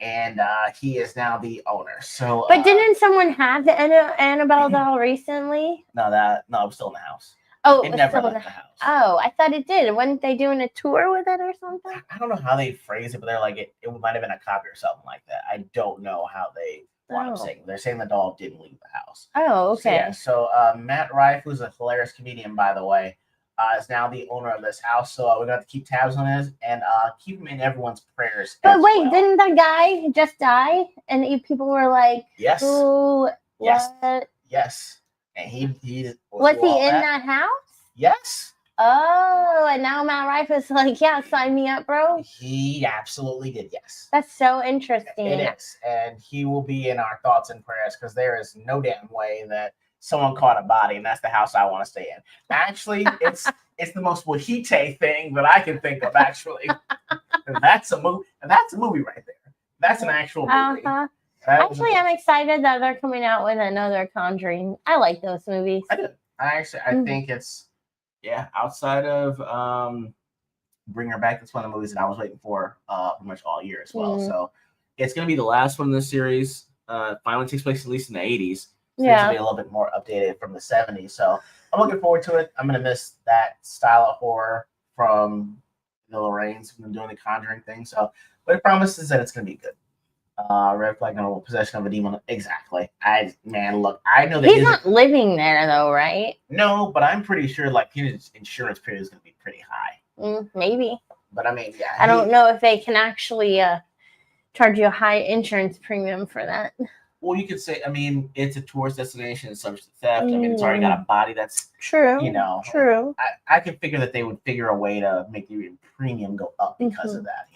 and he is now the owner. So, But didn't someone have the Annabelle doll recently? no, it was still in the house. Oh, It it was never still in left the the house. Oh, I thought it did. Weren't they doing a tour with it or something? I don't know how they phrase it, but they're like it might have been a copy or something like that. I don't know how they wound up saying. They're saying the doll didn't leave the house. Oh, okay. So Matt Rife, who's a hilarious comedian, by the way, is now the owner of this house. So we're gonna have to keep tabs on this and keep him in everyone's prayers. But wait, didn't that guy just die? And people were like, Yes. "Who? Yes. What? Yes. And he was he in that house? Yes. Oh, and now Matt Rife is like, yeah, sign me up, bro. He absolutely did, yes. That's so interesting. It is. And he will be in our thoughts and prayers because there is no damn way that someone caught a body and that's the house I want to stay in. Actually, it's the most Wahite thing that I can think of, actually. That's a movie. That's a movie right there. That's an actual movie. Actually, I'm excited that they're coming out with another Conjuring. I like those movies. I do. I think it's outside of Bring Her Back, that's one of the movies that I was waiting for pretty much all year as well. So it's going to be the last one in this series. Finally takes place at least in the 80s. So it's going to be a little bit more updated from the 70s. So I'm looking forward to it. I'm going to miss that style of horror from the Lorraines who've been doing the Conjuring thing. So, but it promises that it's going to be good. Red flag number 1, possession of a demon. Exactly. Look, I know that he's not living there though, right? No, but I'm pretty sure like his insurance period is going to be pretty high. Maybe. But I mean, yeah. I don't know if they can actually charge you a high insurance premium for that. Well, you could say, I mean, it's a tourist destination, it's subject to theft. I mean, it's already got a body that's true. True. I can figure that they would figure a way to make the premium go up because of that.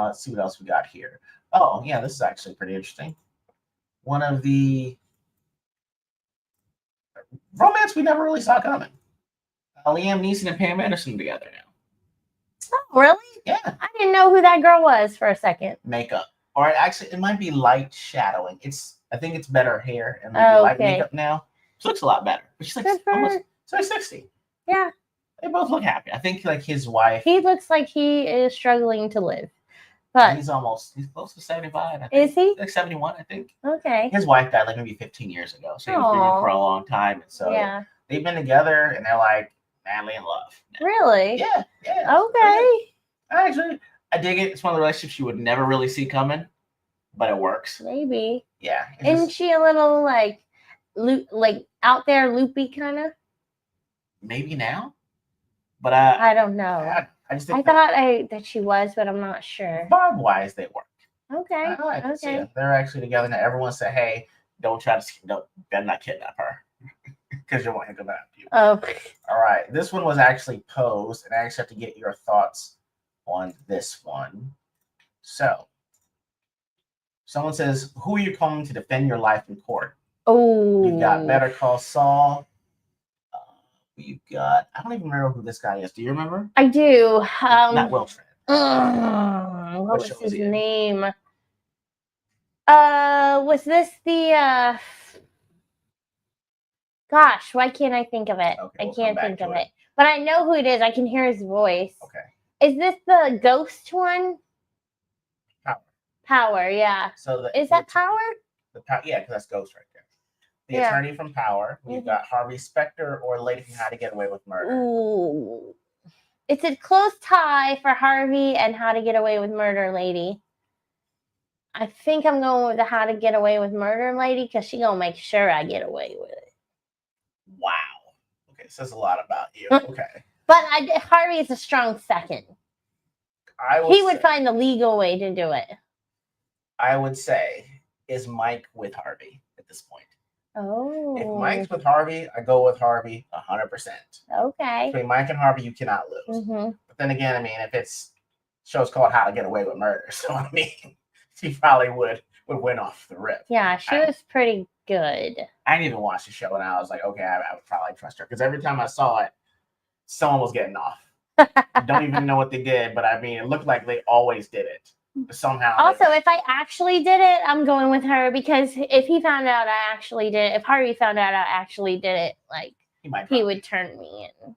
Let's see what else we got here. Oh, yeah, this is actually pretty interesting. One of the romance we never really saw coming. Liam Neeson and Pam Anderson together now. Oh, really? Yeah. I didn't know who that girl was for a second. Makeup. Or actually, it might be light shadowing. I think it's better hair and maybe light makeup now. She looks a lot better. But she's like almost 60. Yeah. They both look happy. I think like his wife. He looks like he is struggling to live. But he's close to 75. I think. Is he? Like 71, I think. Okay. His wife died like maybe 15 years ago. So he was married for a long time. And so they've been together and they're like madly in love. Really? Yeah. Okay. Actually, I dig it. It's one of the relationships you would never really see coming, but it works. Maybe. Yeah. Isn't she a little like out there loopy kind of? Maybe now. But I don't know. I just think that she was, but I'm not sure. Vibe wise, they work. Okay. Okay. They're actually together now. Everyone said, "Hey, better not kidnap her, because you want him to come after you." Oh. All right. This one was actually posed, and I actually have to get your thoughts on this one. So, someone says, "Who are you calling to defend your life in court?" Oh. You've got Better Call Saul. You've got, I don't even remember who this guy is. Do you remember? I do. Not Will Trent. What was his name? Was this the gosh, why can't I think of it? Okay, I can't think of it. But I know who it is. I can hear his voice. Okay. Is this the ghost one? Power, yeah. So is that Power? Yeah, because that's Ghost right there. The attorney from Power. We've got Harvey Specter or Lady from How to Get Away with Murder. Ooh. It's a close tie for Harvey and How to Get Away with Murder Lady. I think I'm going with the How to Get Away with Murder Lady because she's going to make sure I get away with it. Wow. Okay, says a lot about you. Okay. But Harvey is a strong second. He would find the legal way to do it. I would say, is Mike with Harvey at this point? Oh. If Mike's with Harvey, I go with Harvey 100%. Okay. Between Mike and Harvey, you cannot lose. Mm-hmm. But then again, I mean, if it's show's called How to Get Away with Murder, so I mean, she probably would win off the rip. Yeah, she was pretty good. I didn't even watch the show, and I was like, okay, I would probably trust her because every time I saw it, someone was getting off. I don't even know what they did, but I mean, it looked like they always did it. Somehow. Also, if I actually did it, I'm going with her because if he found out I actually did it, if Harvey found out I actually did it, like he would turn me in.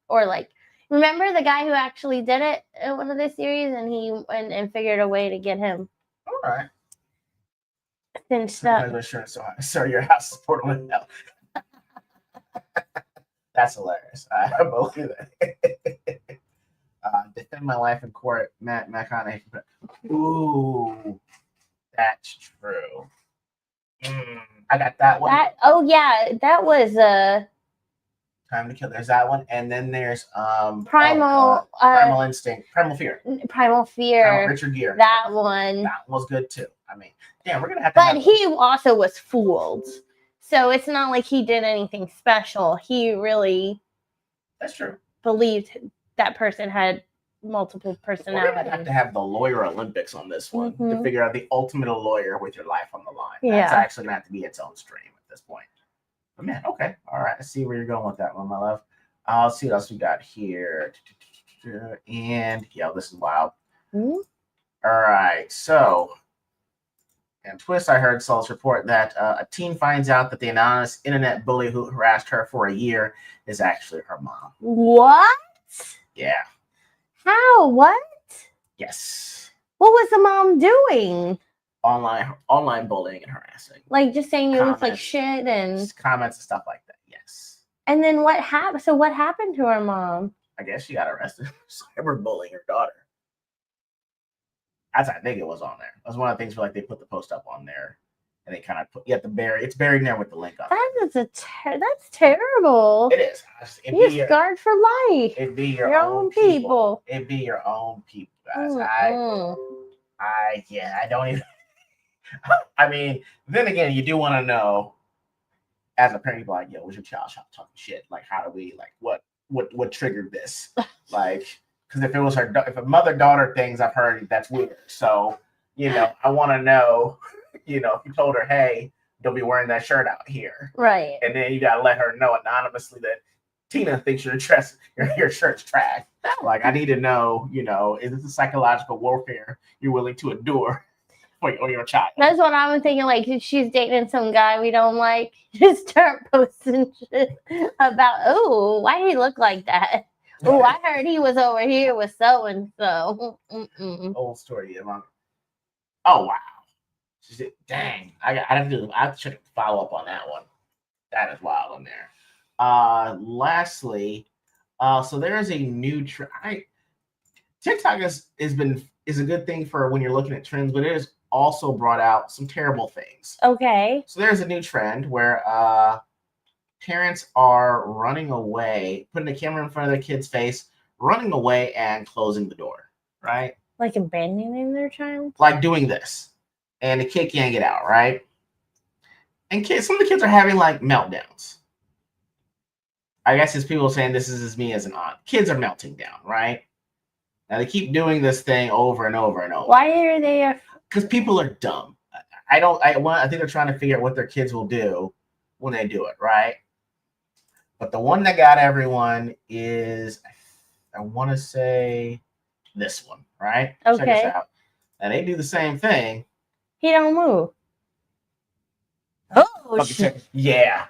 Or like, remember the guy who actually did it in one of the series and he went and figured a way to get him All right. Finished So up. insurance, so your house is portable hell. That's hilarious. I believe that. Defend my life in court. Matt McConaughey. Ooh, that's true. I got that one. That was Time to Kill. There's that one, and then there's Primal Primal Instinct, Primal Fear, Primal Fear. Richard Gere. That one. That was good too. I mean, damn, we're gonna have to. But he also was fooled, so it's not like he did anything special. He really. That's true. Believed that person had multiple personalities. We're gonna have to have the lawyer Olympics on this one to figure out the ultimate lawyer with your life on the line. That's actually gonna have to be its own stream at this point. But man, okay, all right. I see where you're going with that one, my love. I'll see what else we got here. And yeah, this is wild. All right, so and twist, I heard Saul's report that a teen finds out that the anonymous internet bully who harassed her for a year is actually her mom. What? Yeah. How? What? Yes. What was the mom doing? Online bullying and harassing. Like just saying you look like shit and just comments and stuff like that. Yes. And then what happened? So what happened to her mom? I guess she got arrested for cyberbullying her daughter. I think it was on there. That was one of the things where like they put the post up on there, and they kind of put it's buried in there with the link on. That's terrible. It is. You're scarred for life. It'd be your own people. It'd be your own people, guys. I don't even. I mean, then again, you do want to know, as a parent, you're like, yo, was your child talking shit? Like, how do we what triggered this? Like. Because if a mother-daughter things, I've heard that's weird. So, I want to know, if you told her, hey, don't be wearing that shirt out here. Right. And then you got to let her know anonymously that Tina thinks your shirt's trash. Like, I need to know, is this a psychological warfare you're willing to endure for your child? That's what I was thinking. Like, if she's dating some guy we don't like, just start posting shit about, oh, why do he look like that? Oh, I heard he was over here with so and so. Old story, Mom. Oh wow! Dang, I have to check follow up on that one. That is wild on there. Lastly, so there is a new trend. TikTok is a good thing for when you're looking at trends, but it has also brought out some terrible things. Okay. So there's a new trend where parents are running away, putting a camera in front of their kid's face, running away and closing the door, right? Like abandoning their child? Like doing this. And the kid can't get out, right? And some of the kids are having like meltdowns. I guess it's people saying this is me as an aunt. Kids are melting down, right? Now they keep doing this thing over and over and over. Why are they? Because people are dumb. I think they're trying to figure out what their kids will do when they do it, right? But the one that got everyone is, I want to say, this one, right? Okay. Check this out. And they do the same thing. He don't move. Oh, shit. Yeah.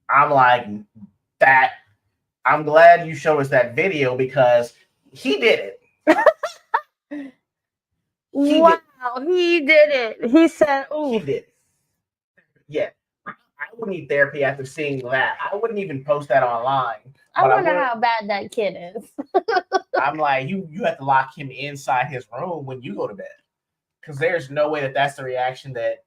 I'm like, that. I'm glad you showed us that video because he did it. He did it. He said, "Oh, he did it." Yeah. I wouldn't need therapy after seeing that. I wouldn't even post that online. I wonder how bad that kid is. I'm like, you have to lock him inside his room when you go to bed. Because there's no way that's the reaction that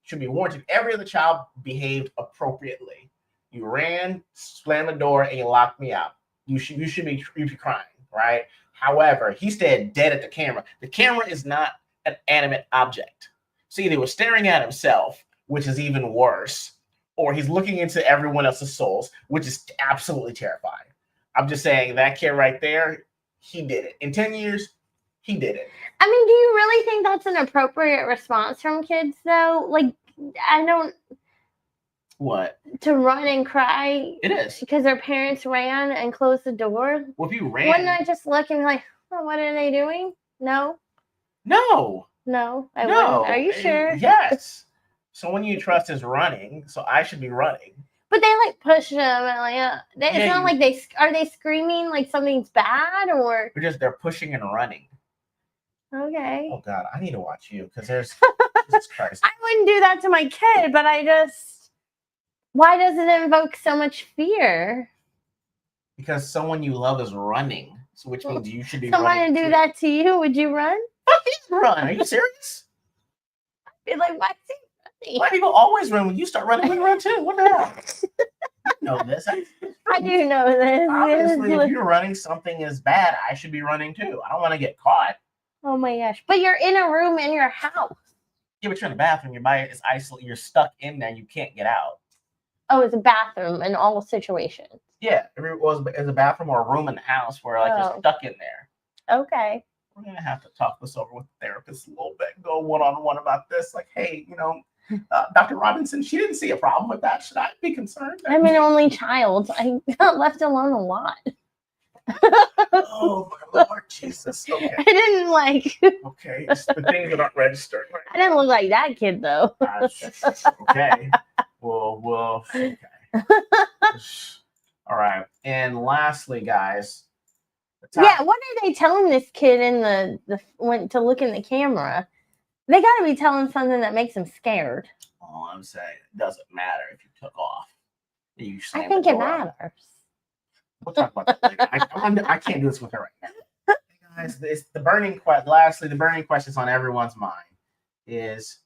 should be warranted. Every other child behaved appropriately. You ran, slammed the door, and you locked me out. You should be crying, right? However, he stayed dead at the camera. The camera is not an animate object. So either he was staring at himself, which is even worse, or he's looking into everyone else's souls, which is absolutely terrifying. I'm just saying that kid right there, he did it. In 10 years, he did it. I mean, do you really think that's an appropriate response from kids, though? Like, I don't... What? To run and cry? It is. Because their parents ran and closed the door? Well, if you ran... Wouldn't I just look and be like, oh, what are they doing? No? No. No, I wouldn't. Are you sure? Yes. Someone you trust is running, so I should be running. But they like push them and like it's not like are they screaming like something's bad or they're pushing and running. Okay. Oh God, I need to watch you because there's Jesus Christ. I wouldn't do that to my kid, but why does it invoke so much fear? Because someone you love is running, so which means you should be Someone running. to do too. that to you, would you run? Fuck you, run. Are you serious? Be like, why is he running? Why people always run when you start running? We run too. What the hell? You know this. I do know this. Obviously, if you're running, something is bad. I should be running too. I don't want to get caught. Oh my gosh! But you're in a room in your house. Yeah, but you're in the bathroom. Your body is isolated. You're stuck in there. You can't get out. Oh, it's a bathroom in all situations. Yeah, if it was a bathroom or a room in the house where you're stuck in there. Okay. We're gonna have to talk this over with the therapist a little bit. Go one-on-one about this. Like, hey, Dr. Robinson, she didn't see a problem with that. Should I be concerned? I'm an only child. I got left alone a lot. Oh my Lord Jesus. Okay. I didn't Okay. It's the things that aren't registered. Right? I didn't look like that kid though. Okay. Well. Okay. All right. And lastly, guys. Yeah, what are they telling this kid in the went to look in the camera? They got to be telling something that makes him scared. All I'm saying, it doesn't matter if you took off. I think it matters. We'll talk about that later. I can't do this with her right now. Hey guys, the burning question on everyone's mind is,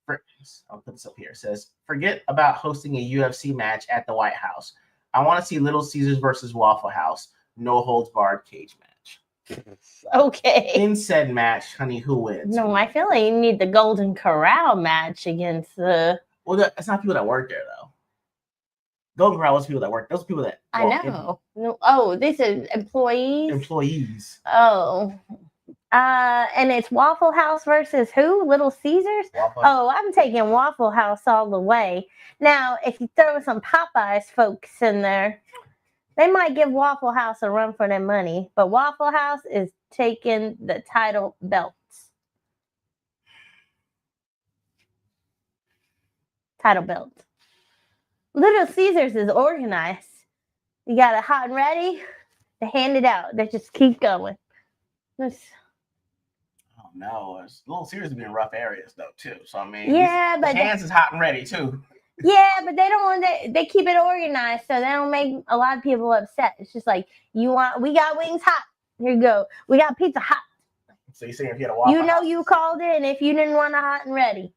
I'll put this up here. It says, forget about hosting a UFC match at the White House. I want to see Little Caesars versus Waffle House. No holds barred cage match. Okay. In said match, honey, who wins? No, I feel like you need the Golden Corral match against the. Well, that's not people that work there though. Golden Corral was people that work. Those people that I know. No, oh, this is employees. Employees. Oh. And it's Waffle House versus who? Little Caesars? Oh, I'm taking Waffle House all the way. Now, if you throw some Popeyes folks in there, they might give Waffle House a run for their money. But Waffle House is taking the title belts. Title belt. Little Caesars is organized. You got it hot and ready. They hand it out. They just keep going. Oh no, Little Caesars be in rough areas though too. So I mean, yeah, but hands is hot and ready too. Yeah, but they don't want they keep it organized, so they don't make a lot of people upset. It's just like we got wings hot. Here you go. We got pizza hot. So you're saying if you had a Waffle House, you called in if you didn't want it hot and ready.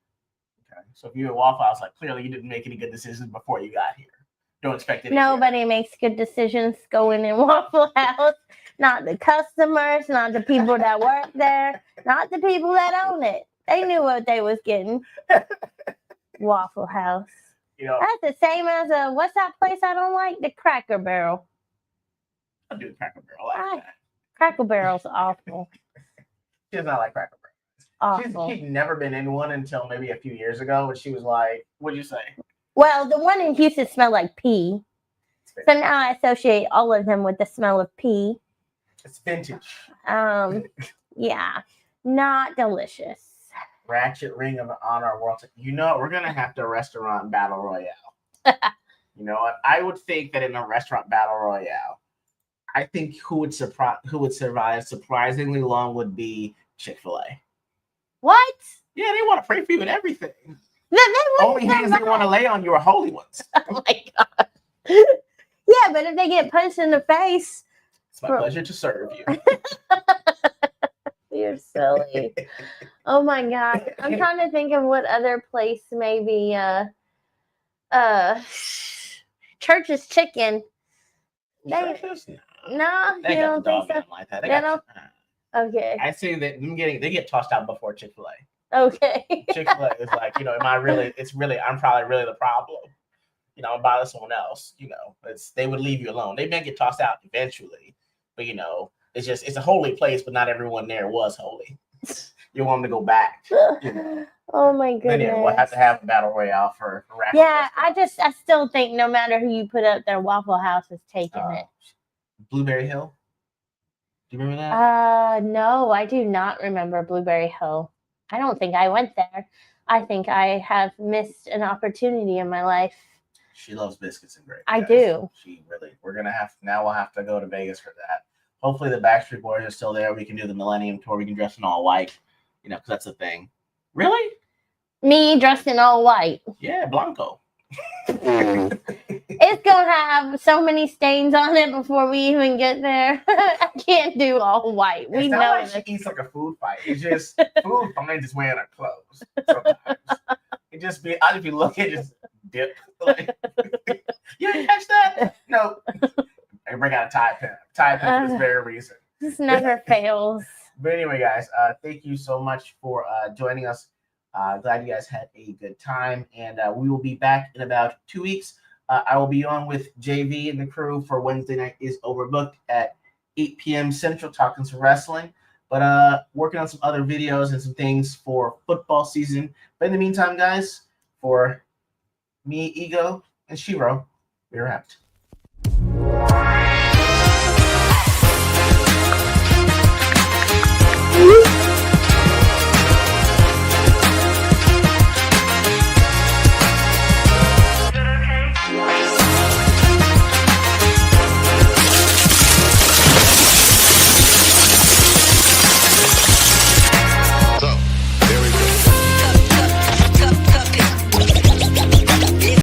Okay. So if you had a Waffle House, clearly you didn't make any good decisions before you got here. Don't expect it. Nobody makes good decisions going in Waffle House. Not the customers, not the people that work there, not the people that own it. They knew what they was getting. Waffle House. That's the same as what's that place I don't like? The Cracker Barrel. I do the Cracker Barrel. I like that. Cracker Barrel's awful. She does not like Cracker Barrel. Awful. She'd never been in one until maybe a few years ago, and she was like, "What'd you say?" Well, the one in Houston smelled like pee. So now I associate all of them with the smell of pee. It's vintage. Yeah, not delicious. Ratchet Ring of Honor World. We're gonna have to restaurant battle royale. You know what? I would think that in a restaurant battle royale, I think who would survive surprisingly long would be Chick-fil-A. What? Yeah, they want to pray for you and everything. They only hands they want to lay on you are holy ones. Oh my God. Yeah, but if they get punched in the face. It's my pleasure to serve you. You're silly. Oh my God. I'm trying to think of what other place maybe Church's Chicken. Church's? No, you don't think so? Like that. Okay. I say that they get tossed out before Chick-fil-A. Okay. Chick-fil-A is like, am I really? I'm probably really the problem. I'm bothering someone else. They would leave you alone. They may get tossed out eventually, but it's a holy place, but not everyone there was holy. You want them to go back. Oh my goodness. Then we'll have to have a battle royale for Racket. Yeah, I still think no matter who you put up there, Waffle House is taking it. Blueberry Hill. Do you remember that? No, I do not remember Blueberry Hill. I don't think I went there. I think I have missed an opportunity in my life. She loves biscuits and gravy. I do. We'll have to go to Vegas for that. Hopefully the Backstreet Boys are still there. We can do the Millennium Tour. We can dress in all white. you know, because that's a thing. Really? Me dressed in all white. Yeah, Blanco. It's gonna have so many stains on it before we even get there. I can't do all white. We It's know not like this. she eats like a food fight. It's just food finds its way in her clothes sometimes. I'll just be looking, just dip. Like, you didn't catch that? No. I bring out a tie pin. Tie pin for this very reason. This never fails. But anyway, guys, thank you so much for joining us. Glad you guys had a good time, and we will be back in about 2 weeks. I will be on with JV and the crew for Wednesday Night is Overbooked at 8 p.m. Central, talking some wrestling, but working on some other videos and some things for football season. But in the meantime, guys, for me, E.G.O, and Shiro, we're out.